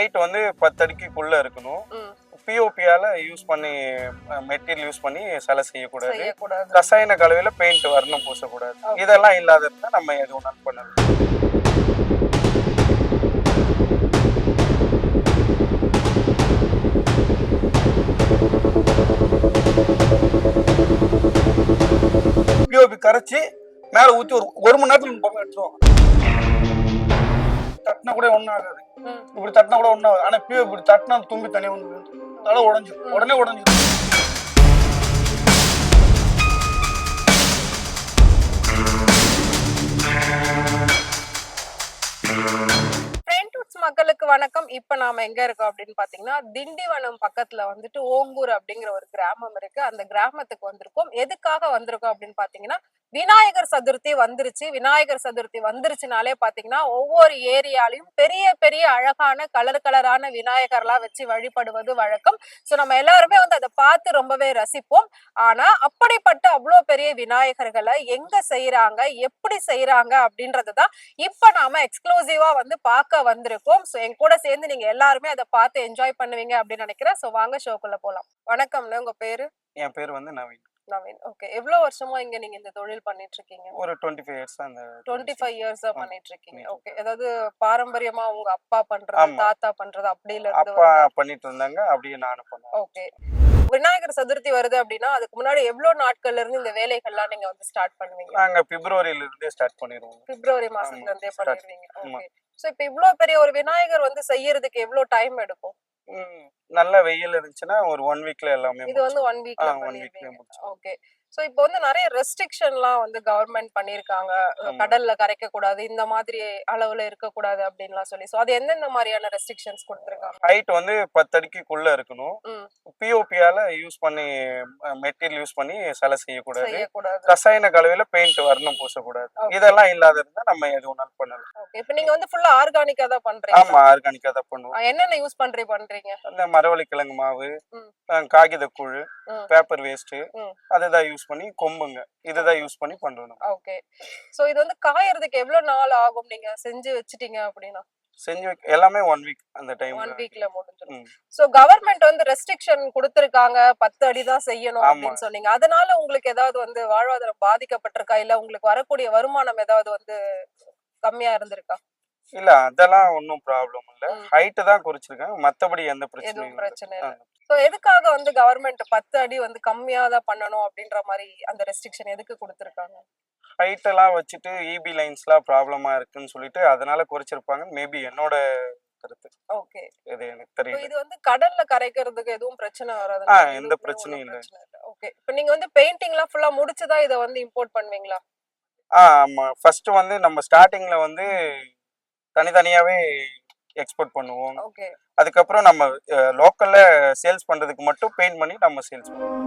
Height வந்து 10 அடிக்குள்ள இருக்கணும். பிஓபியால use பண்ணி மெட்டீரியல் யூஸ் பண்ணி சிலை செய்யக்கூடாது. ரசாயன கலவையில பெயிண்ட் வர்ணம் பூசக்கூடாது. இதெல்லாம் இல்லாத இருந்தா நம்ம எது ஒன்றும் பண்ணலாம். பிஓபி கரைச்சி மேல ஊத்தி ஒரு மணி நேரத்துல பக்கம் எடுத்துருவோம். தட்டினா கூட ஒன்னும் ஆகாது. இப்படி தட்டினா கூட ஒன்னும் ஆகாது. ஆனா பிஓபி இப்படி தட்டினா தும்பி தனியா வந்து தலை உடஞ்சிடும். உடனே உடஞ்சிடும். மக்களுக்கு வணக்கம். இப்ப நாம எங்க இருக்கோம் அப்படின்னு பாத்தீங்கன்னா, திண்டிவனம் பக்கத்துல வந்துட்டு ஓங்கூர் அப்படிங்கிற ஒரு கிராமம் இருக்கு. அந்த கிராமத்துக்கு வந்திருக்கோம். எதுக்காக வந்திருக்கோம் அப்படின்னு பாத்தீங்கன்னா, விநாயகர் சதுர்த்தி வந்துருச்சு. விநாயகர் சதுர்த்தி வந்துருச்சுனாலே பாத்தீங்கன்னா ஒவ்வொரு ஏரியாலையும் பெரிய பெரிய அழகான கலரான விநாயகர்லாம் வச்சு வழிபடுவது வழக்கம். சோ நம்ம எல்லாருமே வந்து அதை பார்த்து ரொம்பவே ரசிப்போம். ஆனா அப்படிப்பட்ட அவ்வளவு பெரிய விநாயகர்களை எங்க செய்யறாங்க, எப்படி செய்யறாங்க அப்படின்றதுதான் இப்ப நாம எக்ஸ்க்ளூசிவா வந்து பார்க்க வந்திருக்கோம். சோ என் கூட சேர்ந்து நீங்க எல்லாருமே அதை பார்த்து என்ஜாய் பண்ணுவீங்க அப்படின்னு நினைக்கிறேன். சோ வாங்க ஷோக்குள்ள போலாம். வணக்கம்ண்ணே, உங்க பேரு? என் பேர் வந்து நவீன். ஓகே. எவ்வளவு வருஷமா இங்க நீங்க இந்த தொழில் பண்ணிட்டு இருக்கீங்க? ஒரு 25 இயர்ஸ் தான். 25 இயர்ஸ் தான் பண்ணிட்டு இருக்கீங்க. ஓகே. அதாவது பாரம்பரியமா உங்க அப்பா பண்றது, தாத்தா பண்றது அப்படில இருந்து அப்பா பண்ணிட்டு இருந்தாங்க, அப்படியே நானும் பண்ணேன். ஓகே. விநாயகர் சதுர்த்தி வருது அப்படின்னா அதுக்கு முன்னாடி எவ்வளவு நாட்கள்ல இருந்து இந்த வேலைகள்லாம் நீங்க வந்து ஸ்டார்ட் பண்ணுவீங்க? நாங்க பிப்ரவரியில இருந்தே ஸ்டார்ட் பண்ணிடுவோம். பிப்ரவரி மாசத்துல இருந்தே பண்ணிடுவீங்க. ஓகே. சோ இப்ப இவ்வளவு பெரிய ஒரு விநாயகர் வந்து செய்யறதுக்கு எவ்வளவு டைம் எடுக்கும்? நல்ல வெயில் இருந்துச்சுன்னா ஒரு 1 வீக்ல எல்லாமே. இது வந்து 1 வீக்ல பண்ணிடுவீங்க. ஓகே. சோ இப்போ வந்து நிறைய ரெஸ்ட்ரிக்ஷன்லாம் வந்து கவர்மெண்ட் பண்ணிருக்காங்க. கடல்ல கரைக்க கூடாது, இந்த மாதிரி அளவுல இருக்க கூடாது அப்படின்லாம் சொல்லி. சோ அது எந்தெந்த மாதிரியான ரெஸ்ட்ரிக்ஷன்ஸ் கொடுத்திருக்காங்க? ஹைட் வந்து 10 அடிக்குள்ள இருக்கணும். பிஓபியால யூஸ் பண்ணி மெட்டீரியல் யூஸ் பண்ணி சிலை செய்யக்கூடாது. ரசாயன கலவையில பெயிண்ட் வர்ணம் பூசக்கூடாது. இதெல்லாம் இல்லாத இருந்தா நம்ம எது ஒன்றும் பண்ணலாம். ஓகே. இப்போ நீங்க வந்து ஃபுல்லா ஆர்கானிக்கா தான் பண்றீங்க? ஆமா, ஆர்கானிக்கா தான் பண்ணுவோம். என்னென்ன யூஸ் பண்றீங்க? அந்த மரவள்ளி கிழங்கு மாவு, காகித கூழ், பேப்பர் வேஸ்ட், அதுதான் யூஸ் பண்ணி கொம்புங்க இதுதான் யூஸ் பண்ணி பண்றோம். ஓகே. சோ இது வந்து காயறதுக்கு எவ்வளவு நாள் ஆகும் நீங்க செஞ்சு வச்சிட்டீங்க அப்படினா? செஞ்சு எல்லாமே 1 வீக். அந்த டைம் 1 வீக்ல முடிஞ்சிரும். சோ கவர்மெண்ட் வந்து ரெஸ்ட்ரிக்ஷன் கொடுத்திருக்காங்க, 10 அடி தான் செய்யணும் அப்படினு சொன்னீங்க. அதனால உங்களுக்கு ஏதாவது வந்து வாழ்வாதாரம் பாதிக்கப்பட்டிருக்கா, இல்ல உங்களுக்கு வரக்கூடிய வருமானம் ஏதாவது வந்து கம்மியா இருந்திருக்கா? இல்ல, அதெல்லாம் ஒன்னும் ப்ராப்ளம் இல்ல. ஹைட் தான் குறைச்சிருக்காங்க, மத்தபடி எந்த பிரச்சனையும் இல்ல. சோ எதுக்காக வந்து கவர்மெண்ட் 10 அடி வந்து கம்மியா தான் பண்ணனும் அப்படின்ற மாதிரி அந்த ரெஸ்ட்ரிக்ஷன் எதுக்கு கொடுத்திருக்காங்க? ஹைட் எல்லாம் வச்சிட்டு இபி லைன்ஸ்லாம் ப்ராப்ளமா இருக்குன்னு சொல்லிட்டு அதனால குறைச்சிருப்பாங்க. மேபி என்னோட கருத்து. ஓகே. இது எனக்கு தெரியல. இது வந்து கடல்ல கரைக்கிறதுக்கு எதுவும் பிரச்சனை வராது? எந்த பிரச்சனையும் இல்ல. ஓகே. இப்போ நீங்க வந்து பெயிண்டிங்லாம் ஃபுல்லா முடிச்சதா இத வந்து இம்போர்ட் பண்ணுவீங்களா? ஆமா. ஃபர்ஸ்ட் வந்து நம்ம ஸ்டார்டிங்ல வந்து தனித்தனியாவே எக்ஸ்போர்ட் பண்ணுவோம். ஓகே. அதுக்கப்புறம் நம்ம லோக்கல்ல சேல்ஸ் பண்றதுக்கு மட்டும் பெயிண்ட் பண்ணி நம்ம சேல்ஸ் பண்ணுவோம்.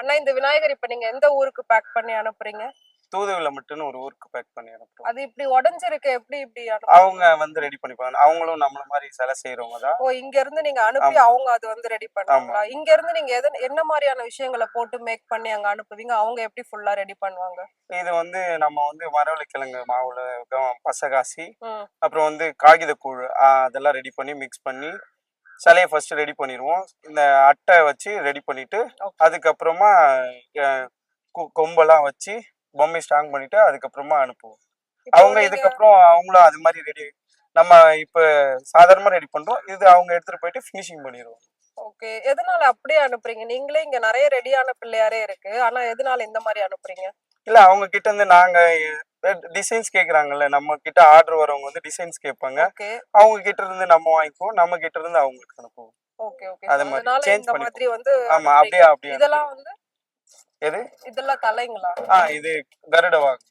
அண்ணா, இந்த விநாயகர் இப்ப நீங்க எந்த ஊருக்கு பேக் பண்ணி அனுப்புறீங்க? தூதுவில மட்டும் ஒரு ஊருக்கு பேக் பண்ணி அனுப்புறோம். அது இப்படி உடைஞ்சிருக்கு, எப்படி இப்படி அவங்க வந்து ரெடி பண்ணிப்பாங்க. அவங்களும் நம்மள மாதிரி சிலை செய்றவங்க தான். ஓ, இங்க இருந்து நீங்க அனுப்பி அவங்க அது வந்து ரெடி பண்ணுவாங்களா? இங்க இருந்து நீங்க என்ன மாதிரியான விஷயங்களை போட்டு மேக் பண்ணி அங்க அனுப்புவீங்க? அவங்க எப்படி ஃபுல்லா ரெடி பண்ணுவாங்க? இது வந்து நம்ம வந்து மரவள்ளி கிழங்கு மாவுல பசகாசி, அப்புறம் வந்து காகித கூழ், அதெல்லாம் ரெடி பண்ணி மிக்ஸ் பண்ணி சிலையை ஃபர்ஸ்ட் ரெடி பண்ணிடுவோம். இந்த அட்டை வச்சு ரெடி பண்ணிட்டு அதுக்கப்புறமா கொம்பெல்லாம் வச்சு பொம்மை ஸ்ட்ராங் பண்ணிட்டு அதுக்கப்புறமா அனுப்புவோம். அவங்க இதுக்கப்புறம் அவங்களும் அது மாதிரி ரெடி, நம்ம இப்ப சாதாரணமா ரெடி பண்றோம், இது அவங்க எடுத்துட்டு போயிட்டு ஃபினிஷிங் பண்ணிடுவோம். ஓகே. எதனால அப்படியே அனுப்புறீங்க? நீங்களே இங்க நிறைய ரெடியான பிள்ளையாரே இருக்கு, ஆனா எதனால இந்த மாதிரி அனுப்புறீங்க? இல்ல, அவங்க கிட்ட இருந்து நாங்க டிசைன்ஸ் கேக்குறாங்கல்ல, நம்ம கிட்ட ஆர்டர் வரவங்க வந்து டிசைன்ஸ் கேட்பாங்க. அவங்க கிட்ட இருந்து நம்ம வாங்கிக்குவோம், நம்ம கிட்ட இருந்து அவங்களுக்கு அனுப்புவோம். Okay okay. அதனால இந்த மாதிரி வந்து ஆமா, அப்படியே இதெல்லாம் வந்து எது இதெல்லாம் தலைங்களா? இது கருடவாங்க.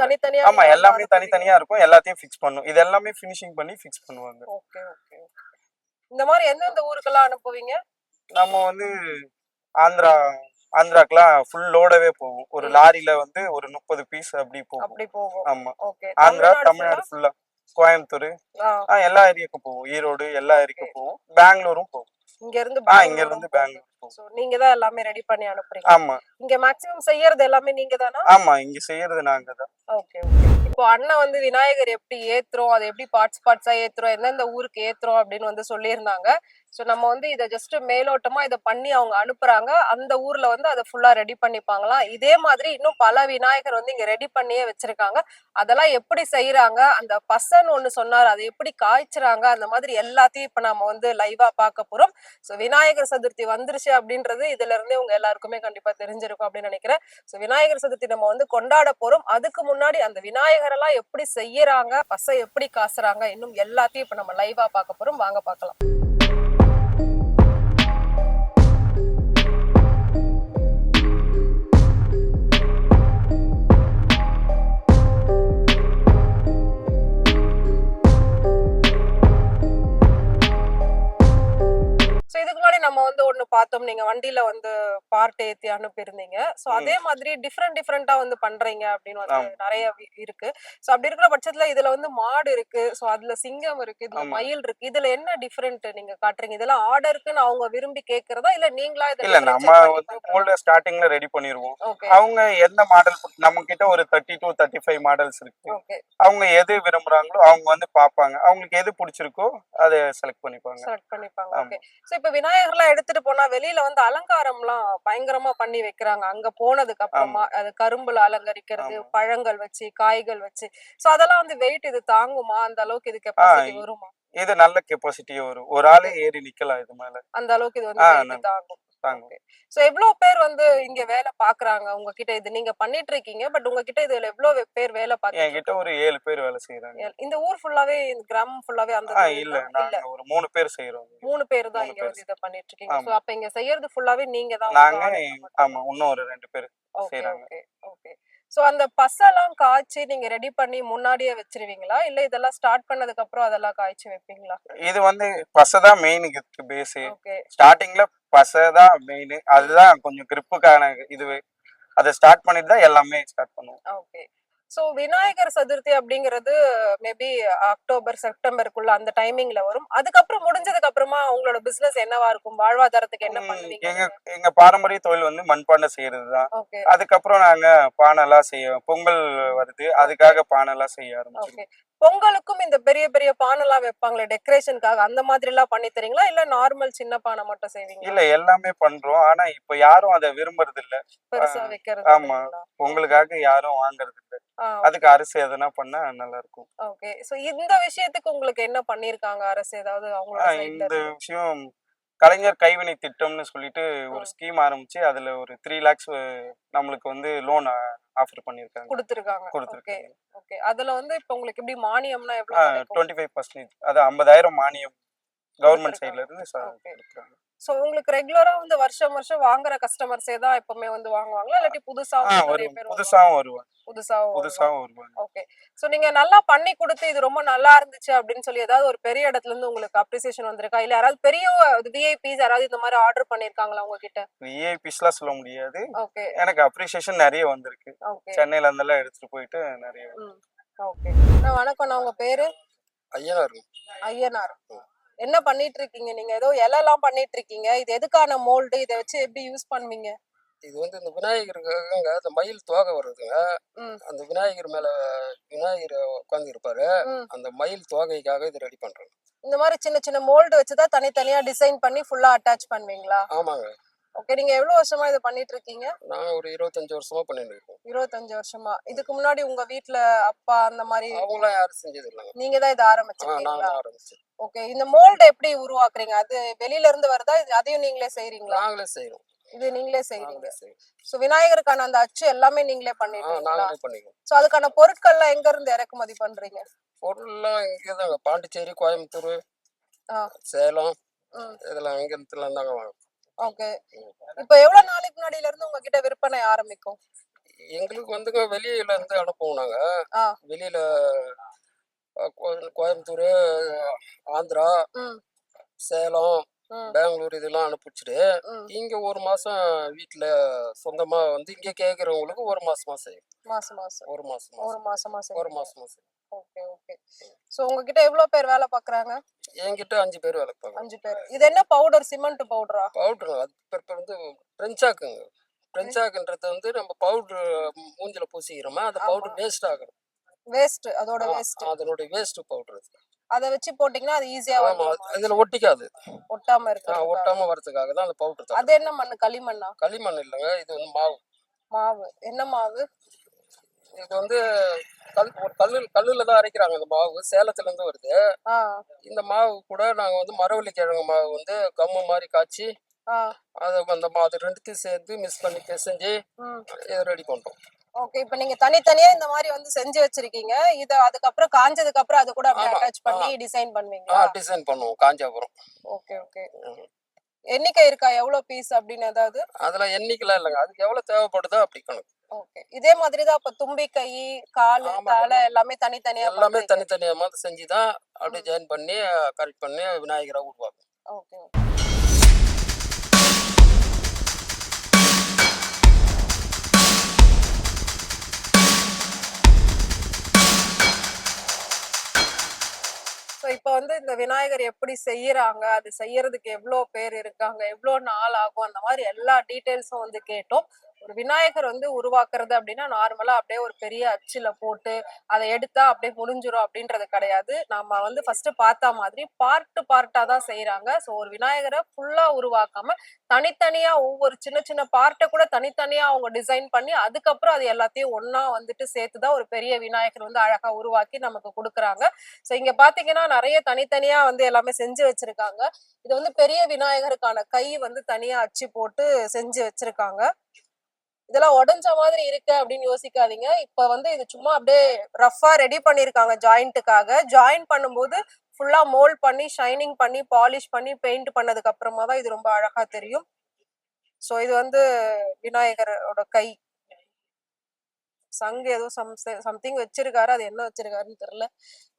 தனித்தனியா. ஆமா, எல்லாமே தனித்தனியா இருக்கும். எல்லாத்தையும் ஃபிக்ஸ் பண்ணும். இது எல்லாமே ஃபினிஷிங் பண்ணி ஃபிக்ஸ் பண்ணுவாங்க. Okay okay. இந்த மாதிரி எந்தெந்த ஊருக்கெல்லாம் அனுப்புவீங்க? நம்ம வந்து ஆந்திராக்கெல்லாம் ஃபுல் லோடவே போகும். ஒரு லாரியில வந்து ஒரு 30 பீஸ் அப்படி போகும். ஆமா. ஆந்திரா, தமிழ்நாடு ஃபுல்லா, கோயம்புத்தூர், எல்லா ஏரியாக்கும் போகும். ஈரோடு எல்லா ஏரியாக்கும் போகும். பெங்களூரும் போகும். இங்க இருந்து பெங்களூர் போகும். சோ நீங்க தான் எல்லாமே ரெடி பண்ணி அனுப்புறீங்க? ஆமா. இங்க மேக்ஸिमम செய்யறது எல்லாமே நீங்க தானா? ஆமா, இங்க செய்யறது நாங்க தான். Okay okay. இப்போ அண்ணன் வந்து விநாயகர் எப்படி ஏத்துறோம், அதை எப்படி பார்ட்ஸா ஏத்துறோம், எந்தெந்த ஊருக்கு ஏத்துறோம் அப்படின்னு வந்து சொல்லியிருந்தாங்க. ஸோ நம்ம வந்து இதை ஜஸ்ட் மேலோட்டமா இதை பண்ணி அவங்க அனுப்புறாங்க. அந்த ஊர்ல வந்து அதை ஃபுல்லா ரெடி பண்ணிப்பாங்களாம். இதே மாதிரி இன்னும் பல விநாயகர் வந்து இங்க ரெடி பண்ணியே வச்சிருக்காங்க. அதெல்லாம் எப்படி செய்யறாங்க, அந்த பசன்னு ஒண்ணு சொன்னாரு, அதை எப்படி காய்ச்சுறாங்க, அந்த மாதிரி எல்லாத்தையும் இப்ப நம்ம வந்து லைவா பார்க்க போறோம். ஸோ விநாயகர் சதுர்த்தி வந்துருச்சு அப்படின்றது இதுல இருந்தே உங்க எல்லாருக்குமே கண்டிப்பா தெரிஞ்சிருக்கும் அப்படின்னு நினைக்கிறேன். ஸோ விநாயகர் சதுர்த்தி நம்ம வந்து கொண்டாட போறோம். அதுக்கு முன்னாடி அந்த விநாயகர் எல்லாம் எப்படி செய்யறாங்க, பசை எப்படி காசுறாங்க, இன்னும் எல்லாத்தையும் இப்ப நம்ம லைவா பார்க்க போறோம். வாங்க பார்க்கலாம். நம்ம வந்து ஒண்ணு பார்த்தோம், நீங்க வண்டியில வந்து பார்ட் ஏத்தி அனுப்பியிருந்தீங்க. சோ அதே மாதிரி டிஃப்ரெண்டா வந்து பண்றீங்க அப்படின்னு வந்து நிறைய இருக்கு. சோ அப்படி இருக்கிற பட்சத்துல இதுல வந்து மாடு இருக்கு, சோ அதுல சிங்கம் இருக்கு, இதுல மயில் இருக்கு. இதுல என்ன டிஃபரெண்ட் நீங்க காட்டுறீங்க? இதெல்லாம் ஆர்டருக்குன்னு அவங்க விரும்பி கேக்குறதா இல்ல நீங்களா இல்ல நம்ம வந்து மோல்ட் ஸ்டார்டிங்ல ரெடி பண்ணிருவோம். அவங்க எந்த மாடல் நம்ம கிட்ட ஒரு 30 to 35 மாடல்ஸ் இருக்கு. அவங்க எது விரும்புறாங்களோ அவங்க வந்து பாப்பாங்க. அவங்களுக்கு எது பிடிச்சிருக்கோ அதை செலக்ட் பண்ணிப்பாங்க. ஓகே. சோ இப்ப விநாயகர்லாம் எடுத்துட்டு போனா வெளியில வந்து அலங்காரம்லாம் பயங்கரமா பண்ணி வைக்கிறாங்க. அங்க போனதுக்கு அப்புறமா அது கரும்புல அலங்கரிக்கிறது, பழங்கள் வச்சு, காய்கள் வச்சு. சோ அதெல்லாம் வந்து வெயிட் இது தாங்குமா? அந்த அளவுக்கு இது கெபாசிட்டி வருமா? இது நல்ல கெபாசிட்டி வரும். ஒரு ஆளே ஏறி நிக்கலாம் இது மேல. அந்த அளவுக்கு இது வந்து வெயிட் தாங்கும். சோ எவ்வளவு பேர் வந்து இங்க வேலை பாக்குறாங்க உங்ககிட்ட? இது நீங்க பண்ணிட்டு இருக்கீங்க, பட் உங்ககிட்ட இதுல எவ்வளவு பேர் வேலை பாக்குறாங்க? என்கிட்ட ஒரு 7 பேர் வேலை செய்யறாங்க. இந்த ஊர் ஃபுல்லாவே, இந்த கிராமம் ஃபுல்லாவே அந்த இல்ல நாங்க ஒரு 3 பேர் செய்றோம். 3 பேர் தான் இங்க வந்து இத பண்ணிட்டு இருக்கீங்க. சோ அப்ப இங்க செய்யறது ஃபுல்லாவே நீங்க தான்? நாங்க ஆமா, இன்னும் ஒரு 2 பேர் செய்றாங்க. ஓகே. சோ அந்த பசெல்லாம் காய்ச்சி நீங்க ரெடி பண்ணி முன்னாடியே வச்சிருவீங்களா, இல்ல இதெல்லாம் ஸ்டார்ட் பண்ணதுக்கு அப்புறம் அதெல்லாம் காய்ச்சி வைப்பீங்களா? இது வந்து பசை தான் மெயின், இதுக்கு பேஸ். ஸ்டார்டிங்ல பசை தான் மெயின். அதுதான் கொஞ்சம் கிரிப்புக்கான இது. அதை ஸ்டார்ட் பண்ணிட்டு தான் எல்லாமே ஸ்டார்ட் பண்ணுவோம். ஓகே. சோ விநாயகர் சதுர்த்தி அப்படிங்கிறது மேபி அக்டோபர் செப்டம்பருக்குள்ள அந்த டைமிங்ல வரும். அதுக்கப்புறம் முடிஞ்சதுக்கு அப்புறமா உங்களோட பிசினஸ் என்னவா இருக்கும்? வாழ்வாதாரத்துக்கு என்ன பண்ணுவீங்க? எங்க பாரம்பரிய தொழில் வந்து மண்பானை செய்யறதுதான். அதுக்கப்புறம் நாங்க பானை எல்லாம் செய்வோம். பொங்கல் வருது, அதுக்காக பானை எல்லாம் செய்ய ஆரம்பிச்சோம். பொங்கலுக்கும் இந்த பெரிய பெரிய பானை எல்லாம் வைப்பாங்களே டெக்கரேஷனுக்காக, அந்த மாதிரி எல்லாம் பண்ணி தரீங்களா இல்ல நார்மல் சின்ன பானை மட்டும் செய்வீங்க? இல்ல எல்லாமே பண்றோம். ஆனா இப்ப யாரும் அதை விரும்புறது இல்ல, பெருசா வைக்கிறது. ஆமா, பொங்கலுக்காக யாரும் வாங்குறது இல்ல. அதுக்கு அரசு எதனா பண்ணா நல்லா இருக்கும். ஓகே. சோ இந்த விஷயத்துக்கு உங்களுக்கு என்ன பண்ணிருக்காங்க அரசு? ஏதாவது அவங்களோட சைடுல இந்த விஷயம் கலைஞர் கைவினை திட்டம்னு சொல்லிட்டு ஒரு ஸ்கீம் ஆரம்பிச்சு அதுல ஒரு 3 lakhs நம்மளுக்கு வந்து லோன் ஆஃபர் பண்ணிருக்காங்க, கொடுத்திருக்காங்க. ஓகே. அதுல வந்து இப்ப உங்களுக்கு எப்படி மானியம்னா எவ்வளவு? 25%, அது 50,000 மானியம் கவர்மெண்ட் சைடுல இருந்து கொடுக்குறாங்க. சோ உங்களுக்கு ரெகுலரா வந்து வருஷம் வாங்குற கஸ்டமர்ஸே தான் எப்பவுமே வந்து வாங்குவாங்களா, இல்லாட்டி புதுசாவும் வருவாங்க? புதுசாவும் வருவாங்க. ஓகே. சோ நீங்க நல்லா பண்ணி கொடுத்து இது ரொம்ப நல்லா இருந்துச்சு அப்படின்னு சொல்லி ஏதாவது ஒரு பெரிய இடத்துல இருந்து உங்களுக்கு அப்ரிசியேஷன் வந்திருக்கா, இல்ல யாராவது பெரிய விஐபிஸ் யாராவது இந்த மாதிரி ஆர்டர் பண்ணிருக்காங்களா உங்ககிட்ட? விஐபிஸ்லாம் சொல்ல முடியாது. ஓகே. எனக்கு அப்ரிசியேஷன் நிறைய வந்திருக்கு. சென்னையில இருந்தெல்லாம் எடுத்துட்டு போயிட்டு நிறைய. ஓகே. வணக்கம். நான் உங்க பேரு? ஐயனார். என்ன பண்ணிட்டு இருக்கீங்க நீங்க? ஏதோ இலைலாம் பண்ணிட்டு இருக்கீங்க. இது எதுக்கான மோல்டு? இதை வச்சு எப்படி யூஸ் பண்ணுவீங்க? இது வந்து இந்த விநாயகருக்காக அந்த மயில் தோகை வருதுங்க. அந்த விநாயகர் மேல விநாயகர் உட்கார்ந்து இருப்பாரு. அந்த மயில் தோகைக்காக இது ரெடி பண்றோம். இந்த மாதிரி சின்ன சின்ன மோல்டு வச்சுதான் தனித்தனியா டிசைன் பண்ணி ஃபுல்லா அட்டாச் பண்ணுவீங்களா? ஆமாங்க. ஓகே. நீங்க எவ்வளவு வருஷமா இதை பண்ணிட்டு இருக்கீங்க? நான் ஒரு 25 வருஷமா பண்ணிட்டு இருக்கேன். 25 வருஷமா. இதுக்கு முன்னாடி உங்க வீட்ல அப்பா அந்த மாதிரி அவங்களாம் யாரும் செஞ்சது இல்லைங்க. நீங்க தான் இதை ஆரம்பிச்சிருக்கீங்களா? நான் ஆரம்பிச்சேன். ஓகே. இந்த மோல்டு எப்படி உருவாக்குறீங்க? அது வெளியில இருந்து வருதா, அதையும் நீங்களே செய்றீங்களா? நாங்களே செய்றோம். இது நீங்களே செய்றீங்க. சோ விநாயகருக்கான அந்த அச்சு எல்லாமே நீங்களே பண்ணிட்டீங்களா? நாங்களே பண்ணிக்கிறோம். சோ அதுக்கான பொருட்கள்லாம் எங்க இருந்து இறக்குமதி பண்றீங்க? பொருள்லாம் இங்கதாங்க, பாண்டிச்சேரி, கோயம்புத்தூர், சேலம், இதெல்லாம் இங்க இருந்துலாம் தாங்க வாங்க. ஓகே. இப்போ எவ்வளவு நாளைக்கு முன்னாடில இருந்து உங்ககிட்ட விற்பனை ஆரம்பிக்கும்? எங்களுக்கு வந்துங்க வெளியில இருந்து அனுப்புவோம் நாங்க. வெளியில கோயம்புத்தூர், ஆந்திரா, சேலம், பெங்களூர் இதெல்லாம் அனுப்பிச்சுட்டு இங்க ஒரு மாசம் வீட்டுல சொந்தமா வந்து இங்க கேக்குறவங்களுக்கு ஒரு மாசமா செய்யும். ஒரு மாசமா செய்யும். ஓகே. ஓகே. சோ உங்ககிட்ட எவ்வளவு பேர் வேலை பாக்குறாங்க? என்கிட்ட 5 பேர் வேலை பாக்குறாங்க. 5 பேர். இது என்ன பவுடர்? சிமெண்ட் பவுடரா? பவுடர். அது பேர் வந்து பிரெஞ்சாக்குங்க. பிரெஞ்சாக்குன்றது வந்து நம்ம பவுடர் மூஞ்சில பூசிக்கிறோமா, அந்த பவுடர் வேஸ்ட் ஆகும். வேஸ்ட், அதோட வேஸ்ட். அதனுடைய வேஸ்ட் பவுடர். அத வச்சு போட்டீங்கன்னா அது ஈஸியா ஆமா, இதுல ஒட்டிக்காது. ஒட்டாம இருக்கு. ஒட்டாம வரதுக்காக தான் அந்த பவுடர். அது என்ன மண்ணு? களிமண்ணா? களிமண் இல்லங்க, இது வந்து மாவு. மாவு என்ன மாவு? இது வந்து கல்லுல தான் அரைக்கிறாங்க. இந்த மாவு சேலத்துல இருந்து வருது. இந்த மாவு கூட நாங்க வந்து மரவள்ளி கிழங்கு மாவு வந்து கம்மு மாதிரி காய்ச்சி அது ரெண்டுத்தையும் சேர்த்து மிக்ஸ் பண்ணி பிசைஞ்சு இதை ரெடி பண்றோம். ஓகே, இப்போ நீங்க தனித்தனியா இந்த மாதிரி வந்து செஞ்சு வச்சிருக்கீங்க. இத அதுக்கப்புறம் காஞ்சதுக்கு அப்புறம் அது கூட அப்படியே அட்டாச் பண்ணி டிசைன் பண்ணுவீங்களா? டிசைன் பண்ணுவோம் காஞ்ச அப்புறம். Okay okay. எண்ணிக்கை இருக்கா எவ்வளவு பீஸ் அப்படின்னு ஏதாவது? அதுல எண்ணிக்கைலாம் இல்லைங்க, அதுக்கு எவ்வளவு தேவைப்படுதோ அப்படி கணக்கு. ஓகே, இதே மாதிரி தான் அப்ப தும்பி கை, கால், தலை எல்லாமே தனித்தனியா மாதிரி செஞ்சுதான் அப்படியே ஜாயின் பண்ணி கரெக்ட் பண்ணி விநாயகரை உருவாக்கும். ஓகே. ஸோ இப்போ வந்து இந்த விநாயகர் எப்படி செய்யறாங்க, அது செய்யறதுக்கு எவ்வளோ பேர் இருக்காங்க, எவ்வளோ நாள் ஆகும், அந்த மாதிரி எல்லா டீட்டெயில்ஸும் வந்து கேட்டோம். ஒரு விநாயகர் வந்து உருவாக்குறது அப்படின்னா நார்மலா அப்படியே ஒரு பெரிய அச்சுல போட்டு அதை எடுத்தா அப்படியே முடிஞ்சிரும் அப்படின்றது கிடையாது. நம்ம வந்து ஃபர்ஸ்ட் பார்த்தா மாதிரி பார்ட்டா தான் செய்யறாங்க. ஸோ ஒரு விநாயகரை ஃபுல்லா உருவாக்காம தனித்தனியா ஒவ்வொரு சின்ன சின்ன பார்ட்டை கூட தனித்தனியா அவங்க டிசைன் பண்ணி அதுக்கப்புறம் அது எல்லாத்தையும் ஒன்னா வந்துட்டு சேர்த்துதான் ஒரு பெரிய விநாயகர் வந்து அழகா உருவாக்கி நமக்கு கொடுக்குறாங்க. ஸோ இங்க பாத்தீங்கன்னா நிறைய தனித்தனியா வந்து எல்லாமே செஞ்சு வச்சிருக்காங்க. இது வந்து பெரிய விநாயகருக்கான கை வந்து தனியா அச்சு போட்டு செஞ்சு வச்சிருக்காங்க. இதெல்லாம் உடஞ்ச மாதிரி இருக்கு அப்படின்னு யோசிக்காதீங்க. இப்ப வந்து இது சும்மா அப்படியே ரஃபா ரெடி பண்ணிருக்காங்க ஜாயிண்ட்டுக்காக. ஜாயின் பண்ணும்போது ஃபுல்லா மோல்ட் பண்ணி ஷைனிங் பண்ணி பாலிஷ் பண்ணி பெயிண்ட் பண்ணதுக்கு அப்புறமா தான் இது ரொம்ப அழகா தெரியும். சோ இது வந்து விநாயகரோட கை. சங்கு ஏதோ சம்திங் வச்சிருக்காரு, அது என்ன வச்சிருக்காருன்னு தெரியல.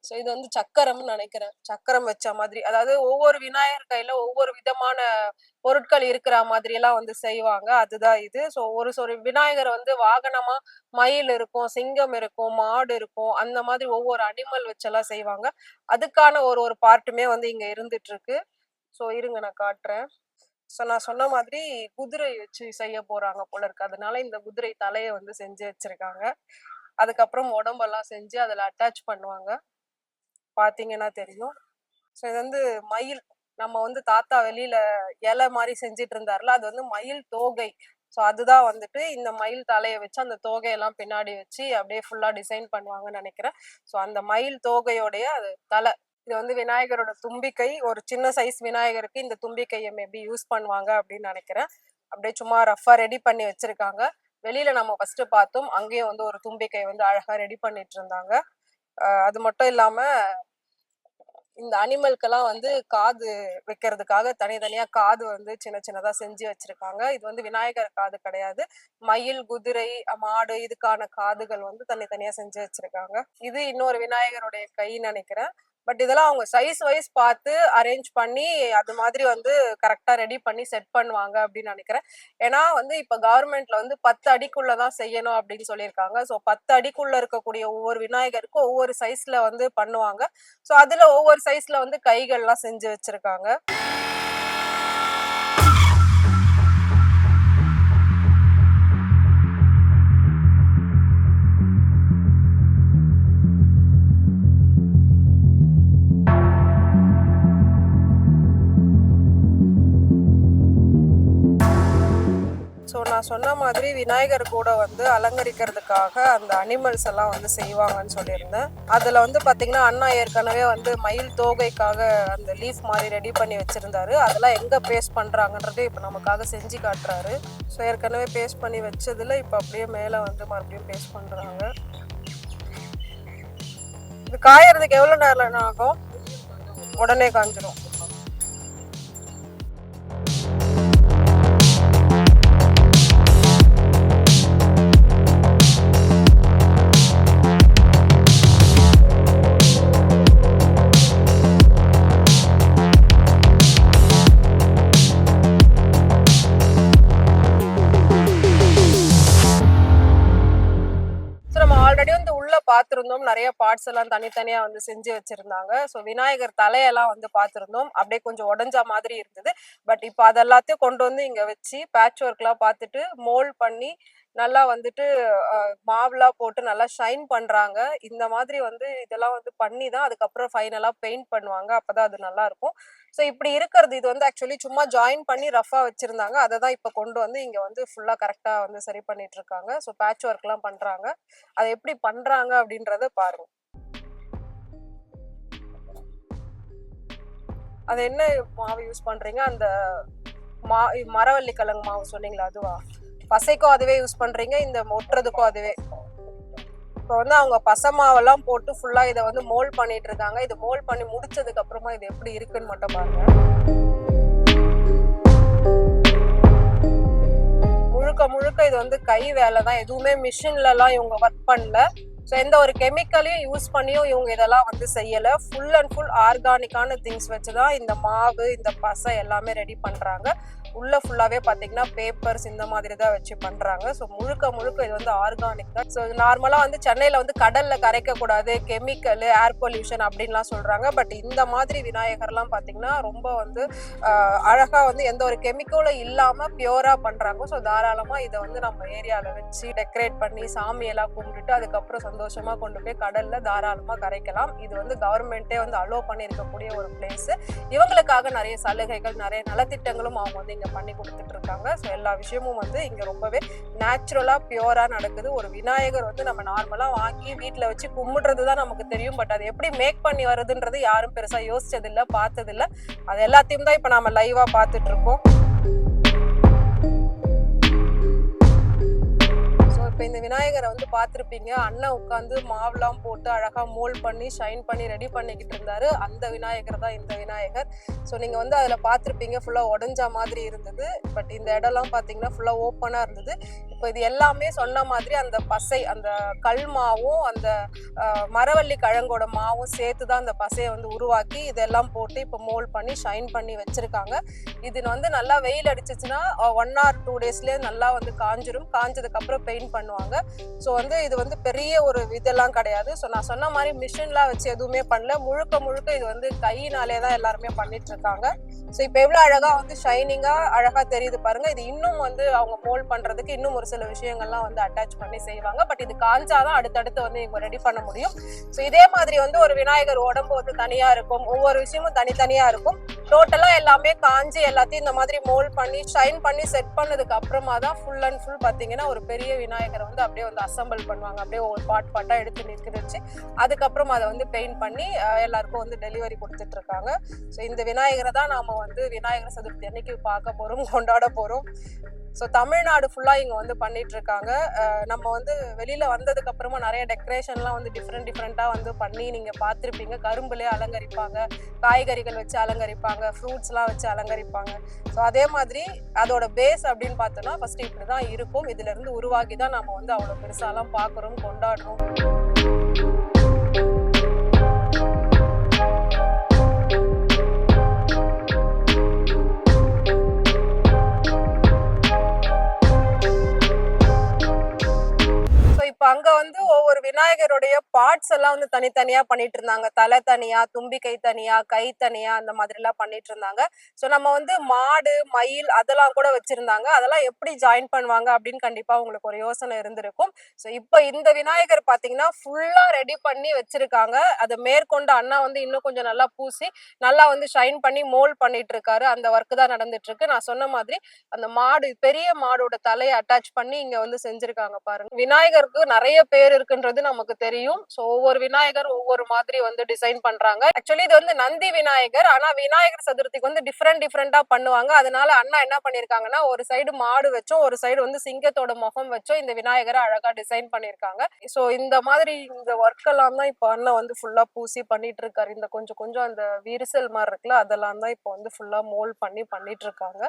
சோ இது வந்து சக்கரம்னு நினைக்கிறேன். சக்கரம் வச்ச மாதிரி, அதாவது ஒவ்வொரு விநாயகர் கையில ஒவ்வொரு விதமான பொருட்கள் இருக்கிற மாதிரி எல்லாம் வந்து செய்வாங்க. அதுதான் இது. சோ ஒரு விநாயகர் வந்து வாகனமா மயில் இருக்கும், சிங்கம் இருக்கும், மாடு இருக்கும், அந்த மாதிரி ஒவ்வொரு அனிமல் வச்செல்லாம் செய்வாங்க. அதுக்கான ஒரு பார்ட்டுமே வந்து இங்க இருந்துட்டு இருக்கு. சோ இருங்க நான் காட்டுறேன். சோ நான் சொன்ன மாதிரி குதிரை வச்சு செய்ய போறாங்க போல இருக்கு. அதனால இந்த குதிரை தலையை வந்து செஞ்சு வச்சிருக்காங்க. அதுக்கப்புறம் உடம்பெல்லாம் செஞ்சு அதுல அட்டாச் பண்ணுவாங்க. பாத்தீங்கன்னா தெரியும். சோ இது வந்து மயில். நம்ம வந்து தாத்தா வெளியில இலை மாதிரி செஞ்சிட்டு இருந்தாருல, அது வந்து மயில் தோகை. சோ அதுதான் வந்துட்டு இந்த மயில் தலையை வச்சு அந்த தோகையெல்லாம் பின்னாடி வச்சு அப்படியே ஃபுல்லா டிசைன் பண்ணுவாங்கன்னு நினைக்கிறேன். சோ அந்த மயில் தோகையோடைய அது தலை. இது வந்து விநாயகரோட தும்பிக்கை. ஒரு சின்ன சைஸ் விநாயகருக்கு இந்த தும்பிக்கையை மேபி யூஸ் பண்ணுவாங்க அப்படின்னு நினைக்கிறேன். அப்படியே சும்மா ரஃபா ரெடி பண்ணி வச்சிருக்காங்க. வெளியில நம்ம ஃபர்ஸ்ட் பார்த்தோம், அங்கேயும் வந்து ஒரு தும்பிக்கை வந்து அழகா ரெடி பண்ணிட்டு இருந்தாங்க. அது மட்டும் இல்லாம இந்த அனிமல்க்கெல்லாம் வந்து காது வைக்கிறதுக்காக தனித்தனியா காது வந்து சின்ன சின்னதா செஞ்சு வச்சிருக்காங்க. இது வந்து விநாயகர் காது கிடையாது, மயில், குதிரை, மாடு இதுக்கான காதுகள் வந்து தனித்தனியா செஞ்சு வச்சிருக்காங்க. இது இன்னொரு விநாயகருடைய கை நினைக்கிறேன். பட் இதெல்லாம் அவங்க சைஸ் வைஸ் பார்த்து அரேஞ்ச் பண்ணி அது மாதிரி வந்து கரெக்டா ரெடி பண்ணி செட் பண்ணுவாங்க அப்படின்னு நினைக்கிறேன். ஏன்னா வந்து இப்ப கவர்மெண்ட்ல வந்து 10 அடிக்குள்ளதான் செய்யணும் அப்படின்னு சொல்லியிருக்காங்க. ஸோ 10 அடிக்குள்ள இருக்கக்கூடிய ஒவ்வொரு விநாயகருக்கும் ஒவ்வொரு சைஸ்ல வந்து பண்ணுவாங்க. ஸோ அதுல ஒவ்வொரு சைஸ்ல வந்து கைகள்லாம் செஞ்சு வச்சிருக்காங்க. நான் சொன்ன மாதிரி விநாயகர் கூட வந்து அலங்கரிக்கிறதுக்காக அந்த அனிமல்ஸ் எல்லாம் வந்து செய்வாங்கன்னு சொல்லியிருந்தேன். அதுல வந்து பாத்தீங்கன்னா அண்ணா ஏற்கனவே வந்து மயில் தோகைக்காக அந்த லீஃப் மாதிரி ரெடி பண்ணி வச்சிருந்தாரு. அதெல்லாம் எங்க பேஸ்ட் பண்றாங்கன்றது இப்ப நமக்காக செஞ்சு காட்டுறாரு. ஸோ ஏற்கனவே பேஸ்ட் பண்ணி வச்சதுல இப்ப அப்படியே மேல வந்து மறுபடியும் பேஸ்ட் பண்றாங்க. இது காயறதுக்கு எவ்வளவு நேரம் ஆகும்? உடனே காஞ்சிரும். பார்த்திருந்தோம், நிறைய பார்ட்ஸ் எல்லாம் தனித்தனியா வந்து செஞ்சு வச்சிருந்தாங்க. ஸோ விநாயகர் தலையெல்லாம் வந்து பார்த்திருந்தோம், அப்படியே கொஞ்சம் உடஞ்ச மாதிரி இருந்தது. பட் இப்போ அதெல்லாத்தையும் கொண்டு வந்து இங்க வச்சு பேட்ச் ஒர்க்லாம் பார்த்துட்டு மோல்ட் பண்ணி நல்லா வந்துட்டு மாவுலாம் போட்டு நல்லா ஷைன் பண்றாங்க. இந்த மாதிரி வந்து இதெல்லாம் வந்து பண்ணி தான் அதுக்கப்புறம் ஃபைனலா பெயிண்ட் பண்ணுவாங்க. அப்பதான் அது நல்லா இருக்கும். ஸோ இப்படி இருக்கிறது இது வந்து ஆக்சுவலி சும்மா ஜாயின் பண்ணி ரஃபா வச்சிருந்தாங்க. அதை தான் இப்போ கொண்டு வந்து இங்க வந்து ஃபுல்லா கரெக்டா வந்து சரி பண்ணிட்டு இருக்காங்க. ஸோ பேட்ச் ஒர்க்லாம் பண்றாங்க. அதை எப்படி பண்றாங்க அப்படின்றத பாருங்க. அது என்ன மாவு யூஸ் பண்றீங்க? அந்த மரவள்ளி கிழங்கு மாவு சொன்னீங்களா, அதுவா? பசைக்கும் அதுவே யூஸ் பண்றீங்க, இந்த ஒட்டுறதுக்கும் அதுவே. இப்போ வந்து அவங்க பசை மாவெல்லாம் போட்டு ஃபுல்லா இதை வந்து மோல்ட் பண்ணிட்டு இருக்காங்க. இது மோல்ட் பண்ணி முடிச்சதுக்கு அப்புறமா இது எப்படி இருக்குன்னு மட்டும் பாருங்க. முழுக்க முழுக்க இது வந்து கை வேலை தான். எதுவுமே மிஷின்ல எல்லாம் இவங்க ஒர்க் பண்ணல. ஸோ எந்த ஒரு கெமிக்கலையும் யூஸ் பண்ணியும் இவங்க இதெல்லாம் வந்து செய்யல. ஃபுல் அண்ட் ஃபுல் ஆர்கானிக்கான திங்ஸ் வச்சுதான் இந்த மாவு, இந்த பசை எல்லாமே ரெடி பண்றாங்க. உள்ள ஃபுல்லாவே பாத்தீங்கன்னா பேப்பர்ஸ் இந்த மாதிரி தான் வச்சு பண்றாங்க. ஸோ முழுக்க முழுக்க இது வந்து ஆர்கானிக் தான். ஸோ நார்மலா வந்து சென்னையில வந்து கடல்ல கரைக்க கூடாது, கெமிக்கல், ஏர் பொல்யூஷன் அப்படின்லாம் சொல்றாங்க. பட் இந்த மாதிரி விநாயகர்லாம் பாத்தீங்கன்னா ரொம்ப வந்து அழகா வந்து எந்த ஒரு கெமிக்கலும் இல்லாம பியூரா பண்றாங்க. ஸோ தாராளமா இதை வந்து நம்ம ஏரியால வச்சு டெக்கரேட் பண்ணி சாமியெல்லாம் கும்பிட்டுட்டு அதுக்கப்புறம் சந்தோஷமா கொண்டு போய் கடல்ல தாராளமா கரைக்கலாம். இது வந்து கவர்மெண்டே வந்து அலோ பண்ணி இருக்கக்கூடிய ஒரு பிளேஸ். இவங்களுக்காக நிறைய சலுகைகள், நிறைய நலத்திட்டங்களும் அவங்க வந்து இங்க பண்ணி கொடுத்துட்டு இருக்காங்க. ஸோ எல்லா விஷயமும் வந்து இங்க ரொம்பவே நேச்சுரலா பியூரா நடக்குது. ஒரு விநாயகர் வந்து நம்ம நார்மலா வாங்கி வீட்டுல வச்சு கும்பிடுறதுதான் நமக்கு தெரியும். பட் அது எப்படி மேக் பண்ணி வருதுன்றது யாரும் பெருசா யோசிச்சது இல்ல, பார்த்தது இல்ல. அது எல்லாத்தையும் தான் இப்ப நம்ம லைவா பார்த்துட்டு இருக்கோம். இப்போ இந்த விநாயகரை வந்து பார்த்துருப்பீங்க. அண்ணன் உட்காந்து மாவுலாம் போட்டு அழகா மோல்ட் பண்ணி ஷைன் பண்ணி ரெடி பண்ணிக்கிட்டு இருந்தாரு. அந்த விநாயகர் தான் இந்த விநாயகர். ஸோ நீங்க வந்து அதில் பார்த்துருப்பீங்க, ஃபுல்லா உடஞ்ச மாதிரி இருந்தது. பட் இந்த இடம்லாம் பார்த்தீங்கன்னா ஃபுல்லா ஓப்பனா இருந்தது. இப்போ இது எல்லாமே சொன்ன மாதிரி அந்த பசை, அந்த கல் மாவும் அந்த மரவள்ளி கிழங்கோட மாவும் சேர்த்து தான் அந்த பசையை வந்து உருவாக்கி இதெல்லாம் போட்டு இப்போ மோல்ட் பண்ணி ஷைன் பண்ணி வச்சிருக்காங்க. இது வந்து நல்லா வெயில் அடிச்சிச்சுன்னா 1 or 2 daysலேயே நல்லா வந்து காஞ்சிரும். காஞ்சதுக்கு அப்புறம் பெயிண்ட் பண்ணுவாங்க. ஸோ வந்து இது வந்து பெரிய ஒரு இதெல்லாம் கிடையாது. ஸோ நான் சொன்ன மாதிரி மிஷின்லாம் வச்சு எதுவுமே பண்ணல. முழுக்க முழுக்க இது வந்து கையினாலே தான் எல்லாருமே பண்ணிட்டு இருக்காங்க. ஸோ இப்போ எவ்வளோ அழகா வந்து ஷைனிங்கா அழகா தெரியுது பாருங்க. இது இன்னும் வந்து அவங்க மோல்ட் பண்றதுக்கு இன்னும் ஒரு சில விஷயங்கள்லாம் வந்து அட்டாச் பண்ணி செய்வாங்க. பட் இது காஞ்சாதான் அடுத்தடுத்து வந்து இவங்க ரெடி பண்ண முடியும். ஸோ இதே மாதிரி வந்து ஒரு விநாயகர் உடம்பு வந்து தனியா இருக்கும், ஒவ்வொரு விஷயமும் தனித்தனியா இருக்கும். டோட்டலா எல்லாமே காஞ்சி எல்லாத்தையும் இந்த மாதிரி மோல்ட் பண்ணி ஷைன் பண்ணி செட் பண்ணதுக்கு அப்புறமா தான் ஃபுல் அண்ட் ஃபுல் பாத்தீங்கன்னா ஒரு பெரிய விநாயகரை வந்து அப்படியே வந்து அசம்பிள் பண்ணுவாங்க. அப்படியே ஒரு பாட்டா எடுத்து நிற்கிறச்சு அதுக்கப்புறம் அதை வந்து பெயிண்ட் பண்ணி எல்லாருக்கும் வந்து டெலிவரி கொடுத்துட்டு இருக்காங்க. ஸோ இந்த விநாயகரை தான் நாம வந்து விநாயகர் சதுர்த்தி அன்னைக்கு பார்க்க போறோம், கொண்டாட போறோம். ஸோ தமிழ்நாடு ஃபுல்லா இங்க வந்து பண்ணிட்டு இருக்காங்க. நம்ம வந்து வெளியில வந்ததுக்கு அப்புறமா நிறைய டெக்கரேஷன்லாம் வந்து டிஃப்ரெண்டா வந்து பண்ணி நீங்க பார்த்துருப்பீங்க. கரும்புலேயே அலங்கரிப்பாங்க, காய்கறிகள் வச்சு அலங்கரிப்பாங்க, ஃப்ரூட்ஸ்லாம் வச்சு அலங்கரிப்பாங்க. ஸோ அதே மாதிரி அதோட பேஸ் அப்படின்னு பார்த்தோம்னா ஃபர்ஸ்ட் இப்படிதான் இருக்கும். இதுல இருந்து உருவாகி தான் நம்ம வந்து அவ்வளவு பெருசாலாம் பார்க்குறோம், கொண்டாடுறோம். இப்ப அங்க வந்து ஒவ்வொரு விநாயகருடைய பார்ட்ஸ் எல்லாம் வந்து தனித்தனியா பண்ணிட்டு இருந்தாங்க. தலை தனியா, தும்பிக்கை தனியா, கை தனியா, அந்த மாதிரி எல்லாம் பண்ணிட்டு இருந்தாங்க. சோ நம்ம வந்து மாடு, மயில் அதெல்லாம் கூட வச்சிருந்தாங்க. அதெல்லாம் எப்படி ஜாயின் பண்ணுவாங்க அப்படின்னு கண்டிப்பா உங்களுக்கு ஒரு யோசனை இருந்திருக்கும். சோ இப்ப இந்த விநாயகர் பாத்தீங்கன்னா ஃபுல்லா ரெடி பண்ணி வச்சிருக்காங்க. அதை மேற்கொண்டு அண்ணா வந்து இன்னும் கொஞ்சம் நல்லா பூசி நல்லா வந்து ஷைன் பண்ணி மோல்ட் பண்ணிட்டு இருக்காரு. அந்த ஒர்க் தான் நடந்துட்டு இருக்கு. நான் சொன்ன மாதிரி அந்த மாடு, பெரிய மாடோட தலையை அட்டாச் பண்ணி இங்க வந்து செஞ்சிருக்காங்க பாருங்க. விநாயகருக்கு நிறைய பேர் இருக்குன்றது நமக்கு தெரியும். சோ ஒவ்வொரு விநாயகர் ஒவ்வொரு மாதிரி வந்து டிசைன் பண்றாங்க. ஆக்சுவலி இது வந்து நந்தி விநாயகர். ஆனா விநாயகர் சதுர்த்திக்கு வந்து டிஃப்ரெண்டா பண்ணுவாங்க. அதனால அண்ணா என்ன பண்ணிருக்காங்கன்னா ஒரு சைடு மாடு வச்சோம், ஒரு சைடு வந்து சிங்கத்தோட முகம் வச்சோம் இந்த விநாயகரை அழகா டிசைன் பண்ணிருக்காங்க. சோ இந்த மாதிரி இந்த ஒர்க் எல்லாம் தான் இப்போ அண்ணா வந்து ஃபுல்லா பூசி பண்ணிட்டு இருக்காரு. இந்த கொஞ்சம் அந்த விரிசல் மாதிரி இருக்குல்ல, அதெல்லாம் தான் இப்போ வந்து ஃபுல்லா மோல்ட் பண்ணிட்டு இருக்காங்க.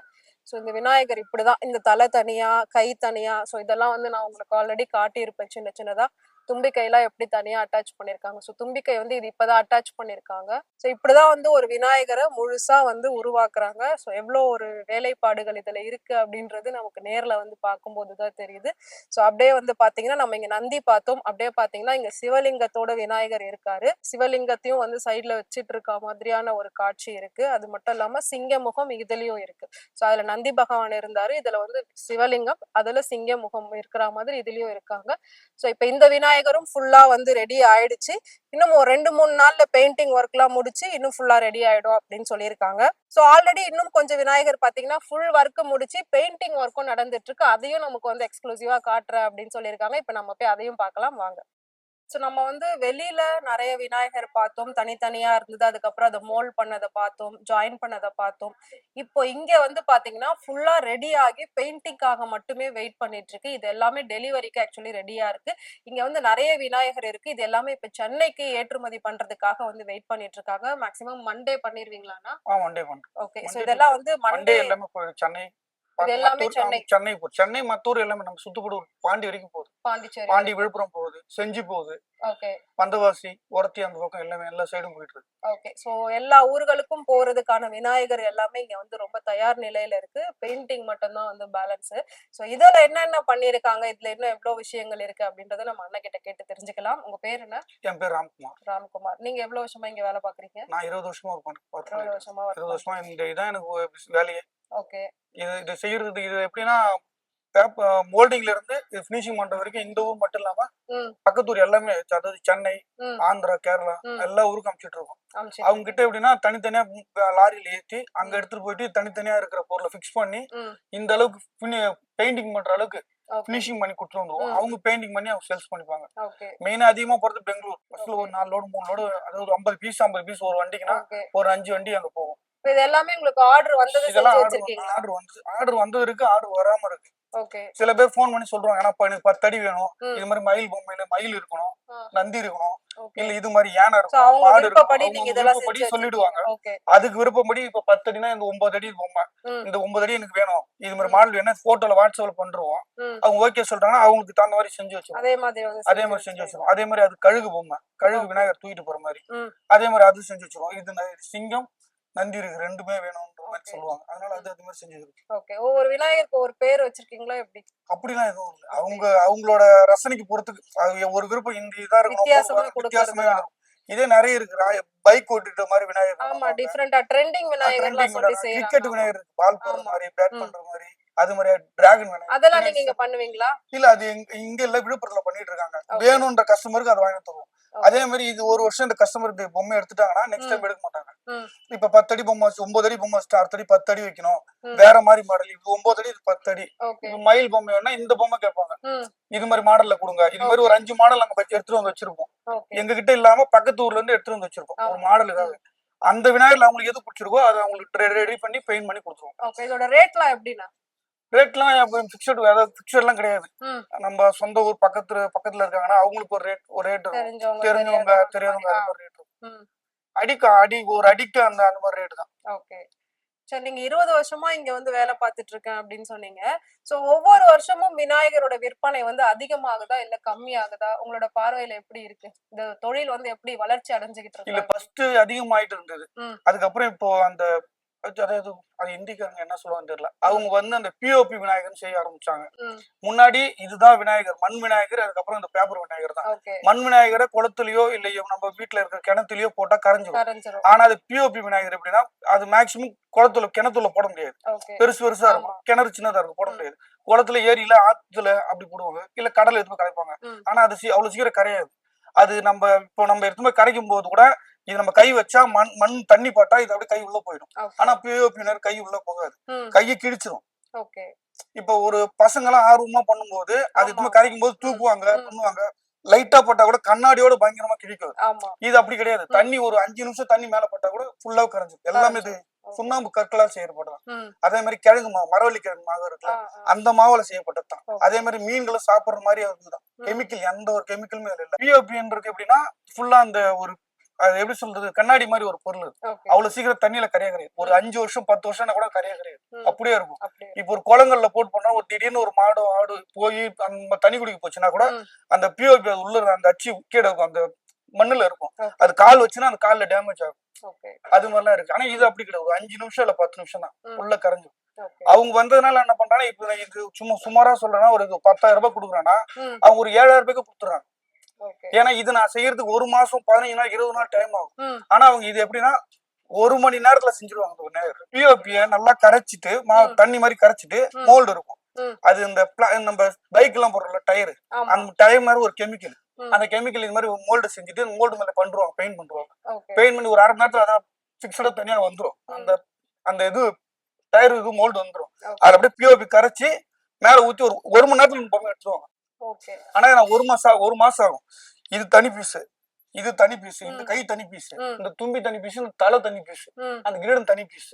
ஸோ இந்த விநாயகர் இப்படிதான், இந்த தலை தனியா, கை தனியா. ஸோ இதெல்லாம் வந்து நான் உங்களுக்கு ஆல்ரெடி காட்டியிருப்பேன் சின்னதா. தும்பிக்கை எல்லாம் எப்படி தனியா அட்டாச் பண்ணிருக்காங்க. சோ தும்பிக்கை வந்து இது இப்பதான் அட்டாச் பண்ணிருக்காங்க. சோ இப்படிதான் வந்து ஒரு விநாயகரை முழுசா வந்து உருவாக்குறாங்க. சோ எவ்வளவு ஒரு வேலைப்பாடுகள் இதுல இருக்கு அப்படின்றது நமக்கு நேர்ல வந்து பார்க்கும்போதுதான் தெரியுது. சோ அப்படியே வந்து பாத்தீங்கன்னா நம்ம இங்க நந்தி பார்த்தோம். அப்படியே பாத்தீங்கன்னா இங்க சிவலிங்கத்தோட விநாயகர் இருக்காரு. சிவலிங்கத்தையும் வந்து சைட்ல வச்சிட்டு இருக்க மாதிரியான ஒரு காட்சி இருக்கு. அது மட்டும் இல்லாம சிங்க முகம் இதுலயும் இருக்கு. சோ அதுல நந்தி பகவான் இருந்தாரு, இதுல வந்து சிவலிங்கம், அதுல சிங்க முகம் இருக்கிற மாதிரி இதுலயும் இருக்காங்க. சோ இப்ப இந்த விநாயகரும் ஃபுல்லா வந்து ரெடி ஆயிடுச்சு. இன்னும் ஒரு 2-3 நாள்ல பெயிண்டிங் ஒர்க் எல்லாம் முடிச்சு இன்னும் ஃபுல்லா ரெடி ஆயிடும் அப்படின்னு சொல்லியிருக்காங்க. சோ ஆல்ரெடி இன்னும் கொஞ்சம் விநாயகர் பாத்தீங்கன்னா ஃபுல் ஒர்க் முடிச்சு பெயிண்டிங் ஒர்க்கும் நடந்துட்டு இருக்கு. அதையும் நமக்கு வந்து எக்ஸ்க்ளூசிவா காட்டுறேன் அப்படின்னு சொல்லியிருக்காங்க. இப்ப நம்ம போய் அதையும் பார்க்கலாம் வாங்க. சோ நம்ம வந்து வெளியில நிறைய விநாயகர் பார்த்தோம், தனித்தனியா இருந்தது. அதுக்கப்புறம் அதை மோல்ட் பண்ணதை பார்த்தோம், ஜாயின் பண்ணதை பார்த்தோம். இப்போ இங்க வந்து பாத்தீங்கன்னா ஃபுல்லா ரெடி ஆகி பெயிண்டிங்காக மட்டுமே வெயிட் பண்ணிட்டு இருக்கு. இது எல்லாமே டெலிவரிக்கு ஆக்சுவலி ரெடியா இருக்கு. இங்க வந்து நிறைய விநாயகர் இருக்கு. இது எல்லாமே இப்ப சென்னைக்கு ஏற்றுமதி பண்றதுக்காக வந்து வெயிட் பண்ணிட்டு இருக்காங்க. மேக்ஸிமம் மண்டே பண்ணிருவீங்களாண்ணா? மண்டே பண்றோம். ஓகே, சோ இதெல்லாம் வந்து மண்டே எல்லாமே சென்னை, இது எல்லாமே சென்னை, சென்னை மத்தூர் எல்லாமே நம்ம சுத்துப்படும் பாண்டி வரைக்கும் போகுது. பாண்டிச்சேரி, பாண்டி, விழுப்புரம் போகுது, செஞ்சி போகுது, ஓகே, பந்தவாசி, ஒரத்தி, அந்த பக்கம் எல்லாமே எல்லா சைடும் போயிட்டு இருக்கு. ஓகே. சோ எல்லா ஊர்களுக்கும் போறதுக்கான விநாயகர் எல்லாமே இங்க வந்து ரொம்ப தயார் நிலையில இருக்கு. பெயிண்டிங் மட்டும் தான் வந்து பேலன்ஸ். சோ இதுல என்னென்ன பண்ணிருக்காங்க, இதுல இன்னும் எவ்வளவு விஷயங்கள் இருக்கு அப்படின்றத நம்ம அண்ணன் கிட்ட கேட்டு தெரிஞ்சுக்கலாம். உங்க பேர் என்ன? என் பேர் ராம்குமார். ராம்குமார். நீங்க எவ்வளவு வருஷமா இங்க வேலை பாக்குறீங்க? நான் 20 வருஷமா ஒர்க் பண்றேன். 20 வருஷமா இந்த இதான் எனக்கு வேலையே. ஓகே. இது செய்யறது இது எப்படின்னா மோல்டிங்ல இருந்து பினிஷிங் பண்ற வரைக்கும் இந்த ஊர் மட்டும் இல்லாம பக்கத்தூர் எல்லாமே, அதாவது சென்னை, ஆந்திரா, கேரளா எல்லா ஊருக்கும் அனுப்பிச்சிட்டு இருக்கோம். அவங்க கிட்ட எப்படின்னா தனித்தனியா லாரியில ஏத்தி அங்க எடுத்துட்டு போயிட்டு தனித்தனியா இருக்கிற பொருளை பிக்ஸ் பண்ணி இந்த அளவுக்கு பெயிண்டிங் பண்ற அளவுக்கு பினிஷிங் பண்ணி கொடுத்துட்டு வந்துருவோம். அவங்க பெயிண்டிங் பண்ணி அவங்க சேல்ஸ் பண்ணிப்பாங்க. மெயினா அதிகமா போறது பெங்களூர். ஃபர்ஸ்ட்ல ஒரு 4 லோடு 3 லோடு, அதாவது 50 பீஸ் ஒரு வண்டிக்குன்னா ஒரு 5 வண்டி அங்க போகும். இது எல்லாமே உங்களுக்கு ஆர்டர் வந்தது செஞ்சு வச்சிருக்கீங்களா? ஆர்டர் வந்து இருக்கு, ஆர்டர் வராம இருக்கு. ஓகே. சில பேர் போன் பண்ணி சொல்றாங்க, எனக்கு 10 அடி வேணும், இது மாதிரி மயில் பொம்மையில மயில் இருக்கணும், நந்தி இருக்கணும், இல்ல இது மாதிரி யானை இருக்கணும், மாடு இருக்கணும் சொல்லிடுவாங்க. அதுக்கு விருப்பப்படி இப்ப 10 அடினா இந்த 9 அடி பொம்மை, இந்த 9 அடி எனக்கு வேணும், இது மாதிரி மாடல் வேணும், போட்டோல வாட்ஸ்அப்ல பண்றோம். அவங்க ஓகே சொல்றாங்கன்னா அவங்களுக்கு தகுந்த மாதிரி செஞ்சு வச்சிருவோம். அதே மாதிரி செஞ்சு வச்சிருவோம். அதே மாதிரி அது கழுகு பொம்மை, கழுகு விநாயகர் தூக்கிட்டு போற மாதிரி, அதே மாதிரி அது செஞ்சு வச்சிருவோம். இது சிங்கம், நந்தி இருக்கு, ரெண்டுமே வேணும்ன்ற மாதிரி சொல்லுவாங்க. அதனால அது மாதிரி செஞ்சு இருக்கு. ஓகே. ஒவ்வொரு விநாயகருக்கு ஒரு பேர் வச்சிருக்கீங்களா எப்படி? அப்படிலாம் எதுவும் இல்லை. அவங்களோட ரசனைக்கு பொறுத்துக்கு ஒரு விருப்பம் இந்த இதா இருக்கும், வித்தியாசமா இருக்கும். இதே நிறைய இருக்கு. பைக் ஓட்டிட்ட மாதிரி விநாயகர், ஆமா, டிஃபரெண்டா ட்ரெண்டிங் விநாயகர்லாம் சொல்லி செய்றாங்க. கிரிக்கெட் விநாயகர் இருக்கு, பால் போடுற மாதிரி, பேட் பண்ற மாதிரி, அது மாதிரி டிராகன் விநாயகர். அதெல்லாம் நீங்க இங்க பண்ணுவீங்களா? இல்ல, அது இங்க இல்ல, விழுப்புரத்துல பண்ணிட்டு இருக்காங்க. வேணும்ன்ற கஸ்டமருக்கு அதை வாங்கி தருவோம். அதே மாதிரி இது ஒரு வருஷம் இந்த கஸ்டமருக்கு பொம்மை எடுத்துட்டாங்கன்னா நெக்ஸ்ட் டைம் எடுக்க மாட்டாங்க. இப்ப 10 அடி பொம்மை, 9 அடி பொம்மை, அடுத்த அடி 10 அடி வைக்கணும், வேற மாதிரி மாடல், இது 9 அடி, இது 10 அடி. இப்ப மயில் பொம்மை வேணா இந்த பொம்மை கேட்பாங்க, இது மாதிரி மாடல்ல கொடுங்க. இது மாதிரி ஒரு 5 மாடல் நாங்க எடுத்துட்டு வந்து வச்சிருப்போம். எங்க கிட்ட இல்லாம பக்கத்து ஊர்ல இருந்து எடுத்துட்டு வந்து வச்சிருப்போம் ஒரு மாடல். ஏதாவது அந்த விநாயகர்ல அவங்களுக்கு எது பிடிச்சிருக்கோ அதை அவங்களுக்கு ரெடி பண்ணி பெயிண்ட் பண்ணி கொடுத்துருவோம். இதோட ரேட்லாம் எப்படின்னா? ரேட்லாம் ஃபிக்ஸட்லாம் கிடையாது. நம்ம சொந்த ஊர் பக்கத்துல இருக்காங்கன்னா அவங்களுக்கு ஒரு ரேட் இருக்கும், தெரிஞ்சவங்க தெரியாதவங்க அது மாதிரி ரேட் இருக்கும். ஒரு அடிக்கு அந்த மாதிரி ரேட் தான். ஓகே. சரி, நீங்க 20 வருஷமா இங்க வந்து வேலை பார்த்துட்டு இருக்கேன் அப்படின்னு சொன்னீங்க. சோ ஒவ்வொரு வருஷமும் விநாயகரோட விற்பனை வந்து அதிகமாகுதா இல்ல கம்மியாகுதா? உங்களோட பார்வையில எப்படி இருக்கு? இந்த தொழில் வந்து எப்படி வளர்ச்சி அடைஞ்சுகிட்டு இருக்கு? இல்ல, ஃபர்ஸ்ட் அதிகமாயிட்டு இருந்தது. அதுக்கப்புறம் இப்போ அந்த அதாவது அது இந்திக்காரங்க என்ன சொல்லுவாங்க தெரியல, அவங்க வந்து அந்த பிஓபி விநாயகர் செய்ய ஆரம்பிச்சாங்க. முன்னாடி இதுதான் விநாயகர், மண் விநாயகர், அதுக்கப்புறம் இந்த பேப்பர் விநாயகர் தான். மண் விநாயகரை குளத்துலயோ இல்லையோ நம்ம வீட்டுல இருக்கிற கிணத்துலயோ போட்டா கரைஞ்சிடும். ஆனா அது பிஓபி விநாயகர் எப்படின்னா அது மேக்சிமம் கிணத்துல போட முடியாது, பெருசா இருக்கும், கிணறு சின்னதா இருக்கும், போட முடியாது. குளத்துல, ஏரியில, ஆத்துல அப்படி போடுவாங்க, இல்ல கடலை எடுத்து கரைப்பாங்க. ஆனா அது அவ்வளவு சீக்கிரம் கரையாது. அது நம்ம எடுத்து போய் கரைக்கும் போது கூட இது நம்ம கை வச்சா மண் தண்ணி பட்டா இது அப்படியே கை உள்ள போயிடும். ஆனா பிஓபினர் கை உள்ள போகாது, கையை கிழிச்சிரும். இப்ப ஒரு பசங்க எல்லாம் ஆர்வமா பண்ணும்போது அது கரைக்கும் போது தூக்குவாங்க, பண்ணுவாங்க, லைட்டா பட்டா கூட கண்ணாடியோட பயங்கரமா கிழிக்கும். இது அப்படி கிடையாது. தண்ணி ஒரு 5 நிமிஷம் தண்ணி மேல பட்டா கூட ஃபுல்லா கரைஞ்சிடும். எல்லாமே இது சுண்ணாம்பு கற்களால் செய்யப்பட்டதான். அதே மாதிரி கிழங்கு மாவு, மரவள்ளி கிழங்கு மாவு இருக்குல்ல, அந்த மாவுல செய்யப்பட்டதுதான். அதே மாதிரி மீன்களை சாப்பிடுற மாதிரி அதுதான். கெமிக்கல், எந்த ஒரு கெமிக்கலுமே இல்லை. பிஓபின்றது எப்படின்னா ஃபுல்லா அந்த ஒரு அது எப்படி சொல்றது, கண்ணாடி மாதிரி ஒரு பொருள். அவ்வளவு சீக்கிரம் தண்ணியில கரையாது. ஒரு 5 வருஷம் 10 வருஷம் கூட கரையாது, அப்படியே இருக்கும். இப்போ ஒரு குளங்கள்ல போட்டு போனா ஒரு திடீர்னு ஒரு மாடு ஆடு போய் அந்த தண்ணி குடிக்க போச்சுன்னா கூட அந்த பிஓபி உள்ள அந்த அச்சு கீழே இருக்கும், அந்த மண்ணுல இருக்கும். அது கால் வச்சுன்னா அந்த கால்ல டேமேஜ் ஆகும். அது மாதிரிலாம் இருக்கு. ஆனா இது அப்படி கிடையாது, ஒரு 5 நிமிஷம் இல்ல 10 நிமிஷம் தான் உள்ள கரைஞ்சு. அவங்க வந்ததுனால என்ன பண்றாங்க, இப்ப இது சுமாரா சொல்றேன்னா ஒரு 10,000 ரூபாய் கொடுக்குறான்னா அவங்க ஒரு 7,000 ரூபாய்க்கு கொடுத்துறாங்க. ஏன்னா இது நான் செய்யறதுக்கு 1 மாசம் 15 நாள் 20 நாள் டைம் ஆகும். ஆனா அவங்க இது எப்படின்னா 1 மணி நேரத்துல செஞ்சிருவாங்க. பிஓபிய நல்லா கரைச்சிட்டு தண்ணி மாதிரி கரைச்சிட்டு மோல்டு இருக்கும். அது இந்த நம்ம பைக் எல்லாம் போடுறோம்ல டயர், அந்த டயர் மாதிரி ஒரு கெமிக்கல், அந்த கெமிக்கல் இது மாதிரி மோல்டு செஞ்சுட்டு மோல்டு மேல பண்றாங்க, பெயிண்ட் பண்றாங்க. பெயிண்ட் பண்ணி ஒரு 1/2 மணி நேரத்துல அதான் பிக்ஸடா தனியா வந்துரும். அந்த இது டயர் இது மோல்டு வந்துரும். அதை அப்படியே பிஓபி கரைச்சி மேல ஊத்தி ஒரு மணி நேரத்துல பொம்மை எடுத்துருவாங்க. ஆனா நான் 1 மாசம் ஆகும். இது தனி பீஸ், இது தனி பீஸ், இந்த கை தனி பீஸ், இந்த தும்பி தனி பீஸ், இந்த தலை தனி பீஸ், அந்த கிரீடம் தனி பீஸ்.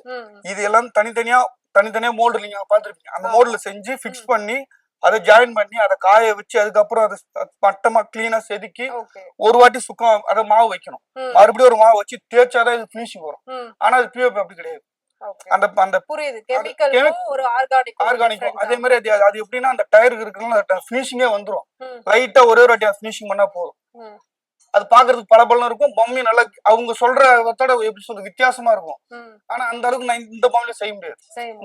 இது எல்லாம் தனித்தனியா மோல்டு நீங்க பாத்துருப்பீங்க. அந்த மோல்டுல செஞ்சு பிக்ஸ் பண்ணி அதை ஜாயின் பண்ணி அதை காய வச்சு அதுக்கப்புறம் அதை மட்டமா கிளீனா செதுக்கி ஒரு வாட்டி சுக்கம் அதை மாவு வைக்கணும். மறுபடியும் ஒரு மாவு வச்சு தேய்ச்சாதான் இது பினிஷிங் வரும். ஆனா அது பிஓபி அப்படி கிடையாது. அந்த ஆர்கானிக் அதே மாதிரி அது எப்படின்னா அந்த டயருக்கு இருக்குன்னா பினிஷிங்கே வந்துரும். லைட்டா ஒரே ஒரு வாட்டி பினிஷிங் பண்ணா போதும். அது பாக்குறதுக்கு பளபளன்னு இருக்கும். பொம்மை நல்லா அவங்க சொல்றதோட எப்படி சொல்றது வித்தியாசமா இருக்கும். ஆனா அந்த அளவுக்கு நான் இந்த பொம்மையில செய்ய முடியாது,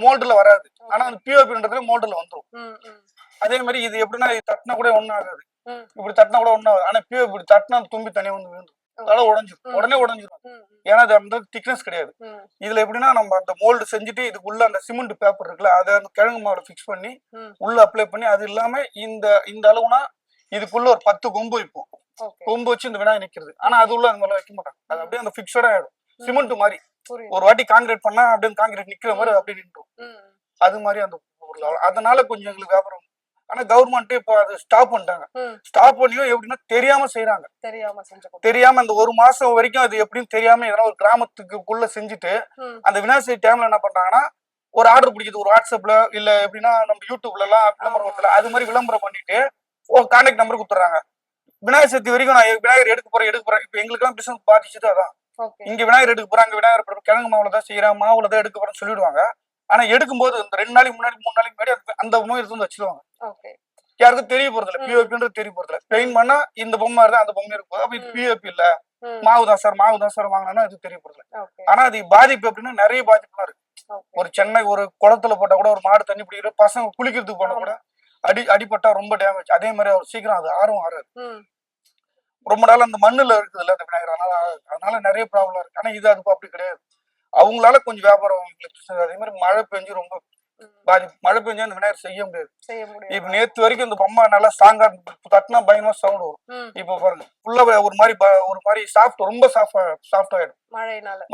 மோல்டுல வராது. ஆனா அந்த பிஓபின்றதுல மோல்டுல வந்துரும். அதே மாதிரி இது எப்படின்னா தட்டினா கூட ஒண்ணும் ஆகாது, இப்படி தட்டினா கூட ஒண்ணும் ஆகாது. ஆனா பிஓபி இப்படி தட்டினா தும்பி தனியா வந்து விழுந்துரும், அதெல்லாம் உடனே உடஞ்சிரும். ஏன்னா அது அந்த திக்னஸ் கிடையாது. இதுல எப்படின்னா நம்ம அந்த மோல்டு செஞ்சுட்டு இதுக்குள்ள அந்த சிமெண்ட் பேப்பர் இருக்குல்ல, அதை அந்த கிழங்கு மாவுல பிக்ஸ் பண்ணி உள்ள அப்ளை பண்ணி, அது இல்லாம இந்த அளவுனா இதுக்குள்ள ஒரு 10 கொம்பு வைப்போம். கொம்பு வச்சு இந்த விநாயகர் நிக்கிறது. ஆனா அது உள்ள அந்த மாதிரி வைக்க மாட்டாங்க, அது அப்படியே அந்த பிக்ஸடா ஆயிடும். சிமெண்ட் மாதிரி ஒரு வாட்டி கான்கிரீட் பண்ணா அப்படியே கான்கிரீட் நிக்கிற மாதிரி அப்படியே நின்றும். அது மாதிரி அந்த அதனால கொஞ்சம் எங்களுக்கு வியாபாரம். ஆனா கவர்மெண்ட் இப்போ அது ஸ்டாப் பண்ணிட்டாங்க. ஸ்டாப் பண்ணியும் எப்படின்னா தெரியாம செய்யறாங்க. தெரியாம அந்த 1 மாசம் வரைக்கும் அது எப்படின்னு தெரியாம எதனா ஒரு கிராமத்துக்குள்ள செஞ்சுட்டு அந்த விநாயகர் டைம்ல என்ன பண்றாங்கன்னா ஒரு ஆர்டர் பிடிக்குது, ஒரு வாட்ஸ்அப்ல இல்ல எப்படின்னா நம்ம யூடியூப்ல எல்லாம் விளம்பரம் அது மாதிரி விளம்பரம் பண்ணிட்டு ஒரு கான்டாக்ட் நம்பர் கொடுத்துறாங்க. விநாயகர் சதுர்த்தி வரைக்கும் நான் விநாயகர் எடுக்க போறேன். இப்ப எங்களுக்கு எல்லாம் பிசினஸ் பாதிச்சுட்டு அதான் இங்க விநாயகர் எடுக்க போறாங்க, விநாயகர் கிழங்கு மாவுல தான் செய்யறாங்க, மாவுல தான் எடுக்க போறேன்னு சொல்லிடுவாங்க. ஆனா எடுக்கும்போது இந்த 2 நாளைக்கு முன்னாடி 3 நாளைக்கு முன்னாடி அந்த பொம்மை எடுத்து வந்து வச்சிருவாங்க. யாருக்கும் தெரிய போறதில்ல, பிஓபின்றது தெரிய போறதில்ல. பெயிண்ட் பண்ணா இந்த பொம்மை இருந்தா அந்த பொம்மை இருக்கும், அப்ப இது பிஓபி இல்ல மாவுதான் சார் வாங்கினா அது தெரிய போறதில்ல. ஆனா அது பாதிப்பு அப்படின்னா நிறைய பாதிப்புலாம் இருக்கு. ஒரு சென்னை ஒரு குளத்துல போட்டா கூட ஒரு மாடு தண்ணி பிடிக்கிற பசங்க குளிக்கிறதுக்கு போனா கூட அடிபட்டா ரொம்ப டேமேஜ். அதே மாதிரி அவர் சீக்கிரம் அது ஆறாது. ரொம்ப நாள் அந்த மண்ணுல இருக்குது இல்ல அந்த விநாயகர், அதனால நிறைய ப்ராப்ளம் இருக்கு. ஆனா இது அதுக்கு அப்படி கிடையாது. அவங்களால கொஞ்சம் வியாபாரம். அதே மாதிரி மழை பெஞ்சு ரொம்ப பாதிப்பு. மழை பெஞ்சா அந்த விநாயகர் செய்ய முடியாது. இப்ப நேத்து வரைக்கும் இந்த பொம்மை நல்லா ஸ்ட்ராங்கா தட்டினா பயங்கரமா சவுண்ட் வரும். இப்ப பாருங்க ஃபுல்லா ஒரு மாதிரி சாஃப்ட், ரொம்ப சாஃப்ட் ஆயிடும்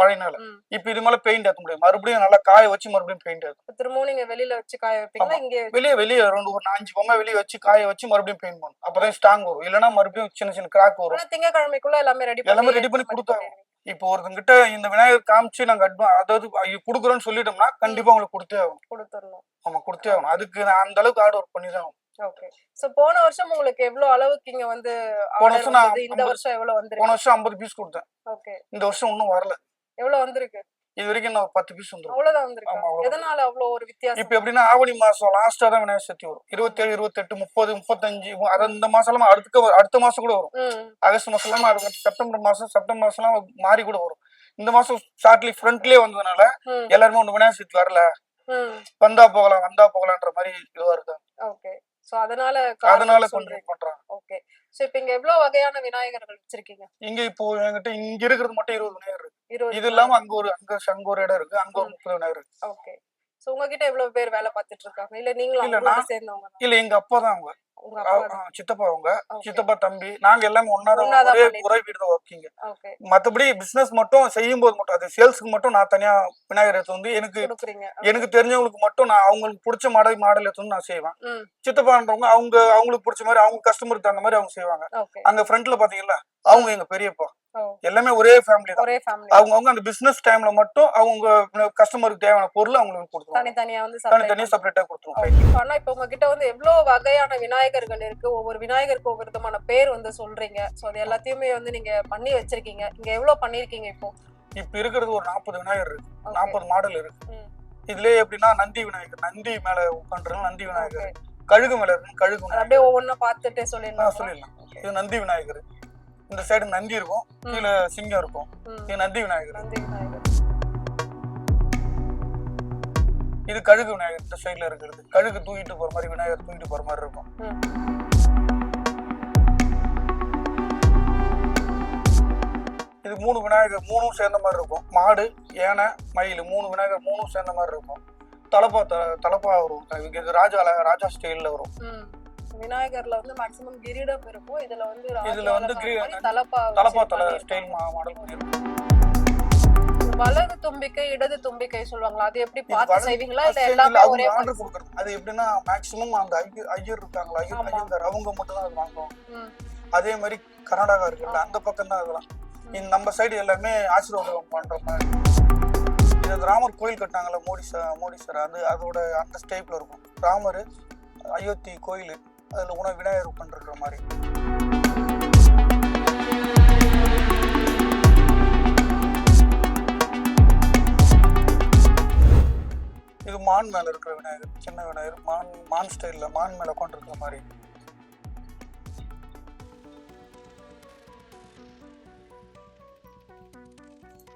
மழைனால. இப்ப இது மேல பெயிண்ட் ஏத்த முடியாது, மறுபடியும் நல்லா காய வச்சு மறுபடியும் பெயிண்ட் ஏற்றும். திரும்பவும் நீங்க வெளியில வச்சு காய வைப்பீங்களா? வெளியே ஒரு 5 பொம்மை வெளியே வச்சு காய வச்சு மறுபடியும் பெயிண்ட் பண்ணும். அப்பதான் ஸ்ட்ராங் வரும். இல்லன்னா மறுபடியும் சின்ன கிராக் வரும். திங்கட்கிழமைக்குள்ள எல்லாமே ரெடி பண்ணி கொடுத்தாங்க. இப்போ ஒருத்தங்கிட்ட இந்த விநாயகர் காமிச்சு நாங்க அதாவது குடுக்குறோம்னு சொல்லிட்டோம்னா கண்டிப்பா உங்களுக்கு கொடுத்தே ஆகணும். ஆமா கொடுத்தே ஆகணும். அதுக்கு நான் அந்த அளவுக்கு ஹார்ட் ஒர்க் பண்ணிதான் ஆகும். ஓகே. சோ போன வருஷம் உங்களுக்கு எவ்வளவு அளவுக்கு இங்க வந்து போன வருஷம் நான் இந்த வருஷம் எவ்வளவு வந்திருக்கு? போன வருஷம் 50 பீஸ் கொடுத்தேன். ஓகே. இந்த வருஷம் இன்னும் வரல. எவ்வளவு வந்திருக்கு? இது வரைக்கும் நான் 10 பீஸ் வந்துரும். அவ்வளவுதான் வந்திருக்கு. எதனால அவ்வளவு ஒரு வித்தியாசம்? இப்போ எப்படின்னா ஆவணி மாசம் லாஸ்டா தான் விநாயகர் சதுர்த்தி வரும். 27 28 30 35 அது இந்த மாசம் எல்லாம் அடுத்த மாசம் கூட வரும். ஆகஸ்ட் மாசம் எல்லாம் செப்டம்பர் மாசம் மாறி கூட வரும். இந்த மாசம் ஷார்ட்லி ஃப்ரண்ட்லயே வந்ததுனால எல்லாருமே ஒண்ணு விநாயகர் சதுர்த்தி வரல, வந்தா போகலாம்ன்ற மாதிரி இதுவா இருக்கு. ஓகே. சோ அதனால கொஞ்சம் பண்றாங்க. ஓகே. சோ இப்போ இங்க எவ்வளவு வகையான விநாயகர்கள் வச்சிருக்கீங்க? இங்க இப்போ என்கிட்ட இங்க இருக்கிறது மட்டும் 20 விநாயகர் இருக்கு. இது இல்லாம அங்க ஒரு இடம் இருக்கு, அங்க ஒரு 30 விநாயகர் இருக்கு. ஓகே. சோ உங்ககிட்ட எவ்வளவு பேர் வேலை பார்த்துட்டு இருக்காங்க? இல்ல நீங்களும் சேர்ந்தவங்க? இல்ல எங்க அப்பா தான், அவங்க சித்தப்பா, அவங்க சித்தப்பா தம்பி, நாங்க எல்லாமே ஒரே வீடு தான் ஒர்க்கிங். மத்தபடி பிசினஸ் மட்டும் செய்யும் போது மட்டும் அது சேல்ஸ்க்கு மட்டும் நான் தனியா விநாயகர் எடுத்து வந்து எனக்கு தெரிஞ்சவங்களுக்கு மட்டும் நான் அவங்களுக்கு பிடிச்ச மாடல் எடுத்து வந்து நான் செய்வேன். சித்தப்பான்றவங்க அவங்களுக்கு பிடிச்ச மாதிரி அவங்க கஸ்டமருக்கு தகுந்த மாதிரி அவங்க செய்வாங்க. அங்க ஃப்ரண்ட்ல பாத்தீங்களா அவங்க எங்க பெரியப்பா, எல்லாமே ஒரே ஃபேமிலி தான். ஒரே ஃபேமிலி. அவங்க அந்த பிசினஸ் டைம்ல மட்டும் அவங்க கஸ்டமருக்கு தேவையான பொருள் அவங்களுக்கு கொடுத்துருவாங்க. தனித்தனியா வந்து தனித்தனியா செப்பரேட்டா கொடுத்துருவாங்க. ஆனா இப்ப உங்ககிட்ட வந்து எவ்வளவு வகையான விநாயகர்கள் இருக்கு, ஒவ்வொரு விநாயகருக்கு ஒவ்வொரு விதமான பேர் வந்து சொல்றீங்க. சோ அது எல்லாத்தையுமே வந்து நீங்க பண்ணி வச்சிருக்கீங்க. இங்க எவ்வளவு பண்ணிருக்கீங்க இப்போ? இப்ப இருக்கிறது ஒரு 40 விநாயகர் இருக்கு, 40 மாடல் இருக்கு. இதுலயே எப்படின்னா நந்தி விநாயகர், நந்தி மேல உட்காந்துருக்க நந்தி விநாயகர், கழுகு மேல இருக்கு கழுகு விநாயகர். அப்படியே ஒவ்வொன்னா பார்த்துட்டே சொல்லிடலாம். இது நந்தி விநாயகர், இந்த சைடு நந்தி இருக்கும், கீழே சிங்கம் இருக்கும். இது நந்தி விநாயகர். இது கழுகு விநாயகர், இந்த சைடுல இருக்கிறது கழுகு தூக்கிட்டு போற மாதிரி, விநாயகர் தூக்கிட்டு போற மாதிரி இருக்கும். இது 3 விநாயகர், 3 சேர்ந்த மாதிரி இருக்கும். மாடு, யானை, மயில், 3 விநாயகர் 3 சேர்ந்த மாதிரி இருக்கும். தலப்பா வரும். இது ராஜா ஸ்டைல்ல வரும். விநாயகர்ல வந்து மேக்ஸிமம் கிரீடம் இருக்கும். இதுல வந்து தலப்பா ஸ்டைல் மாடல் பண்ணிருக்கும். வலது தும்பிக்கை இடது தும்பிக்கை சொல்லுவாங்களா, அது எப்படி பார்த்து செய்வீங்களா இல்ல எல்லாமே ஒரே ஆர்டர் கொடுக்கறது? அது எப்படின்னா மேக்ஸிமம் அந்த ஐயர் இருக்காங்களா, ஐயங்கார் அவங்க மட்டும் தான் அது வாங்குவாங்க. அதே மாதிரி கர்நாடகா இருக்குல்ல, அந்த பக்கம் தான் அதெல்லாம். நம்ம சைடு எல்லாமே ஆசீர்வாதம் பண்ற மாதிரி. இது ராமர் கோயில் கட்டினாங்கல்ல, மோடி சார், அதோட அந்த ஸ்டைப்ல இருக்கும். ராமர், அயோத்தி கோயில், அதுல விநாயகர் பண்ற மாதிரி. இது மான் மேல இருக்கிற விநாயகர், சின்ன விநாயகர், மான் ஸ்டைல்ல மான் மேல கொண்டிருக்கிற மாதிரி.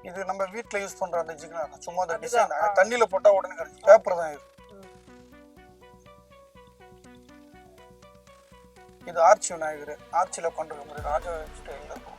இது நம்ம வீட்டுல யூஸ் பண்ற அந்த ஜிக்னா, சும்மா அந்த டிசைன் தண்ணியில போட்டா உடனே கிடைக்கும். பேப்பர் தான் இது. இது ஆர்ச்சி விநாயகர், ஆர்ச்சில பண்ற மாதிரி ராஜா ஸ்டைல்ல இருக்கும்.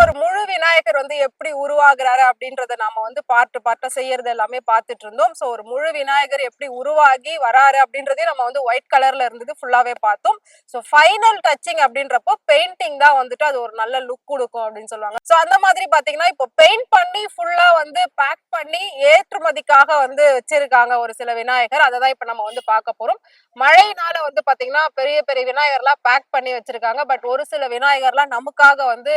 ஒரு முழு விநாயகர் வந்து எப்படி உருவாகுறாரு அப்படின்றத நாம வந்து பார்ட்டா செய்யறது எல்லாமே பார்த்துட்டு இருந்தோம். சோ ஒரு முழு விநாயகர் எப்படி உருவாகி வராரு அப்படின்றதே நம்ம வந்து ஒயிட் கலர்ல இருந்தது ஃபுல்லாவே பார்த்தோம். சோ ஃபைனல் டச்சிங் அப்படின்றப்போ பெயிண்டிங் தான் வந்துட்டு அது ஒரு நல்ல லுக் கொடுக்கும் அப்படின்னு சொல்லுவாங்க. சோ அந்த மாதிரி பாத்தீங்கன்னா இப்போ பெயிண்ட் பண்ணி ஃபுல்லா வந்து பேக் பண்ணி ஏற்றுமதிக்காக வந்து வச்சிருக்காங்க ஒரு சில விநாயகர். அதை தான் இப்ப நம்ம வந்து பார்க்க போறோம். மழையினால வந்து பாத்தீங்கன்னா பெரிய பெரிய விநாயகர்லாம் பேக் பண்ணி வச்சிருக்காங்க. பட் ஒரு சில விநாயகர்லாம் நமக்காக வந்து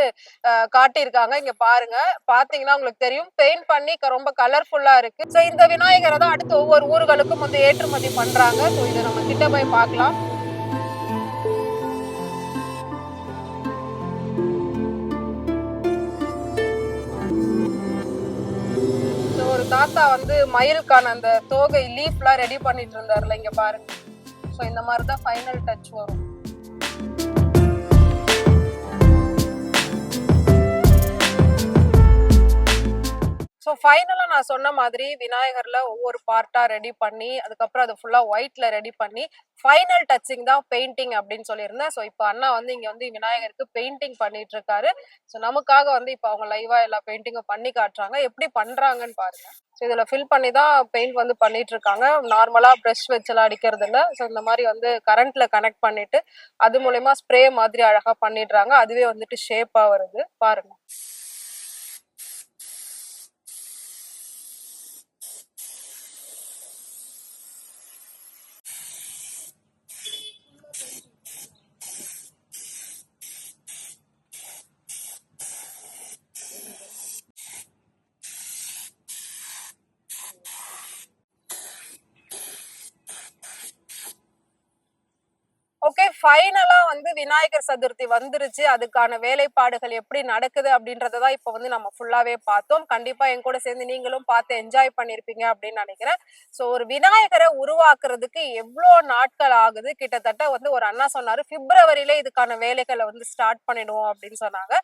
காட்டியிருக்காங்க. இங்க பாருங்க, பாத்தீங்கன்னா உங்களுக்கு தெரியும், பெயிண்ட் பண்ணி ரொம்ப கலர்ஃபுல்லா இருக்கு. சோ இந்த விநாயகரை தான் அடுத்து ஒவ்வொரு ஊர்களுக்கும் வந்து ஏற்றுமதி பண்றாங்க. சோ இதை நம்ம கிட்ட போய் பார்க்கலாம். ஒரு தாத்தா வந்து மயிலுக்கான அந்த தோகை லீஃப்லாம் ரெடி பண்ணிட்டு இருந்தாருல, இங்க பாருங்க. சோ இந்த மாதிரி தான் ஃபைனல் டச் வரும். ஸோ ஃபைனலாக நான் சொன்ன மாதிரி விநாயகர்ல ஒவ்வொரு பார்ட்டா ரெடி பண்ணி அதுக்கப்புறம் அது ஃபுல்லா ஒயிட்ல ரெடி பண்ணி ஃபைனல் டச்சிங் தான் பெயிண்டிங் அப்படின்னு சொல்லியிருந்தேன். ஸோ இப்போ அண்ணா வந்து இங்க வந்து விநாயகருக்கு பெயிண்டிங் பண்ணிட்டு இருக்காரு. ஸோ நமக்காக வந்து இப்போ அவங்க லைவா எல்லா பெயிண்டிங்கும் பண்ணி காட்டுறாங்க. எப்படி பண்றாங்கன்னு பாருங்க. ஸோ இதுல ஃபில் பண்ணி தான் பெயிண்ட் வந்து பண்ணிட்டு இருக்காங்க. நார்மலா ப்ரஷ் வச்செல்லாம் அடிக்கிறது இல்லை. ஸோ இந்த மாதிரி வந்து கரண்ட்ல கனெக்ட் பண்ணிட்டு அது மூலயமா ஸ்ப்ரே மாதிரி அழகா பண்ணிடுறாங்க. அதுவே வந்துட்டு ஷேப்பா வருது பாருங்க. ஓகே, ஃபைனலா வந்து விநாயகர் சதுர்த்தி வந்துருச்சு. அதுக்கான வேலைப்பாடுகள் எப்படி நடக்குது அப்படின்றதான் இப்ப வந்து நம்ம ஃபுல்லாவே பார்த்தோம். கண்டிப்பா என் கூட சேர்ந்து நீங்களும் பார்த்து என்ஜாய் பண்ணிருப்பீங்க அப்படின்னு நினைக்கிறேன். சோ ஒரு விநாயகரை உருவாக்குறதுக்கு எவ்வளோ நாட்கள் ஆகுது? கிட்டத்தட்ட வந்து ஒரு அண்ணா சொன்னாரு பிப்ரவரியில இதுக்கான வேலைகளை வந்து ஸ்டார்ட் பண்ணிடுவோம் அப்படின்னு சொன்னாங்க.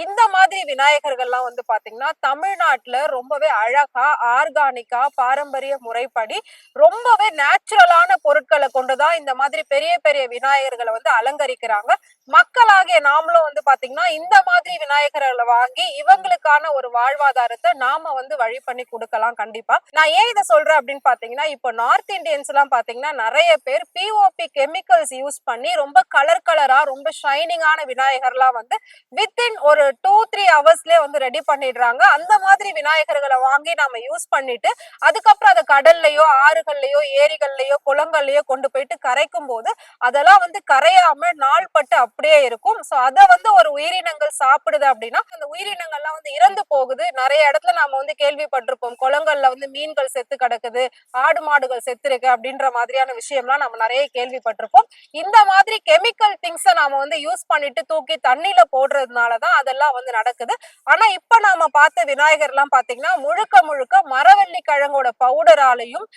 இந்த மாதிரி விநாயகர்கள்லாம் வந்து பாத்தீங்கன்னா தமிழ்நாட்டுல ரொம்பவே அழகா ஆர்கானிக்கா பாரம்பரிய முறைப்படி ரொம்பவே நேச்சுரலான பொருட்களை கொண்டுதான் இந்த மாதிரி பெரிய பெரிய விநாயகர்களை வந்து அலங்கரிக்கிறாங்க. மக்களாகிய நாமளும் வந்து பாத்தீங்கன்னா இந்த மாதிரி விநாயகர்களை வாங்கி இவங்களுக்கான ஒரு வாழ்வாதாரத்தை நாம வந்து வழி பண்ணி கொடுக்கலாம். கண்டிப்பா நான் ஏன் இதை சொல்றேன் அப்படின்னு பாத்தீங்கன்னா, இப்போ நார்த் இந்தியன்ஸ் எல்லாம் பாத்தீங்கன்னா நிறைய பேர் பிஓபி கெமிக்கல்ஸ் யூஸ் பண்ணி ரொம்ப கலரா ரொம்ப ஷைனிங்கான விநாயகர்லாம் வந்து வித்தின் ஒரு 2-3 ஹவர்ஸ்லயே வந்து ரெடி பண்ணிடுறாங்க. அந்த மாதிரி விநாயகர்களை வாங்கி நாம யூஸ் பண்ணிட்டு அதுக்கப்புறம் அதை கடல்லையோ ஆறுகள்லயோ ஏரிகள்லயோ குளங்கள்லயோ கொண்டு போயிட்டு கரைக்கும் போது அதெல்லாம் வந்து கரையாம நாள் பட்டு அப்படியே இருக்கும். சோ அத வந்து ஒரு உயிரினங்கள் சாப்பிடுது அப்படின்னா அந்த உயிரினங்கள்லாம் வந்து இறந்து போகுது. நிறைய இடத்துல நாம வந்து கேள்விப்பட்டிருப்போம், குளங்கள்ல வந்து மீன்கள் செத்து கிடக்குது, ஆடு மாடுகள் செத்து இருக்கு அப்படின்ற மாதிரியான விஷயம்லாம் நம்ம நிறைய கேள்விப்பட்டிருப்போம். இந்த மாதிரி கெமிக்கல் திங்ஸை நாம வந்து யூஸ் பண்ணிட்டு தூக்கி தண்ணியில போடுறதுனாலதான் அதெல்லாம் வந்து நடக்குது. ஆனா இப்ப நாம பார்த்த விநாயகர் எல்லாம் பாத்தீங்கன்னா முழுக்க முழுக்க மரவள்ளி கிழங்கோட பவுடராலையும்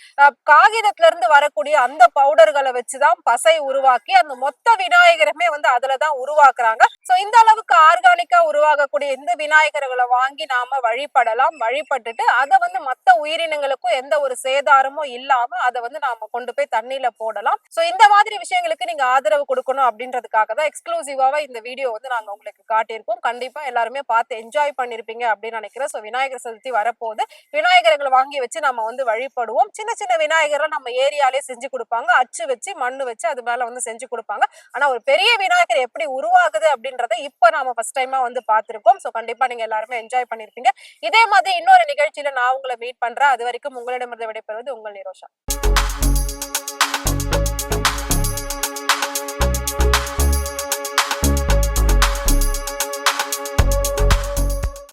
காகிதத்துல இருந்து வரக்கூடிய அந்த பவுடர்களை வச்சுதான் பசை உருவாக்கி அந்த மொத்த விநாயகருமே வந்து அதுலதான் உருவாக்குறாங்க. சோ இந்த அளவுக்கு ஆர்கானிக்கா உருவாகக்கூடிய இந்த விநாயகர்களை வாங்கி நாம வழிபடலாம். வழிபட்டுட்டு அதை வந்து மத்த உயிரினங்களுக்கும் எந்த ஒரு சேதாரமும் இல்லாம அதை வந்து நாம கொண்டு போய் தண்ணியில போடலாம். சோ இந்த மாதிரி விஷயங்களுக்கு நீங்க ஆதரவு கொடுக்கணும் அப்படின்றதுக்காக தான் எக்ஸ்க்ளூசிவாவா இந்த வீடியோ வந்து நாங்க உங்களுக்கு காட்டியிருக்கோம். கண்டிப்பா எல்லாருமே பார்த்து என்ஜாய் பண்ணிருப்பீங்க அப்படின்னு நினைக்கிறேன். சோ விநாயகர் சதுர்த்தி வரப்போது விநாயகர்களை வாங்கி வச்சு நம்ம வந்து வழிபடுவோம். சின்ன சின்ன விநாயகரை நம்ம ஏரியாலே செஞ்சு கொடுப்பாங்க, அச்சு வச்சு மண்ணு வச்சு அது மேல வந்து செஞ்சு கொடுப்பாங்க. ஆனா ஒரு பெரிய விநாயகர் எப்படி உருவாகுது அப்படின்றத இப்ப நாம ஃபர்ஸ்ட் டைமா வந்து பார்த்திருக்கோம். சோ கண்டிப்பா நீங்க எல்லாருமே என்ஜாய் பண்ணிருப்பீங்க. இதே மாதிரி இன்னொரு நிகழ்ச்சியில நான் உங்களை மீட் பண்றேன். அது வரைக்கும் உங்களிடமிருந்து விடைபெறுவது உங்கள் நிரோஷா.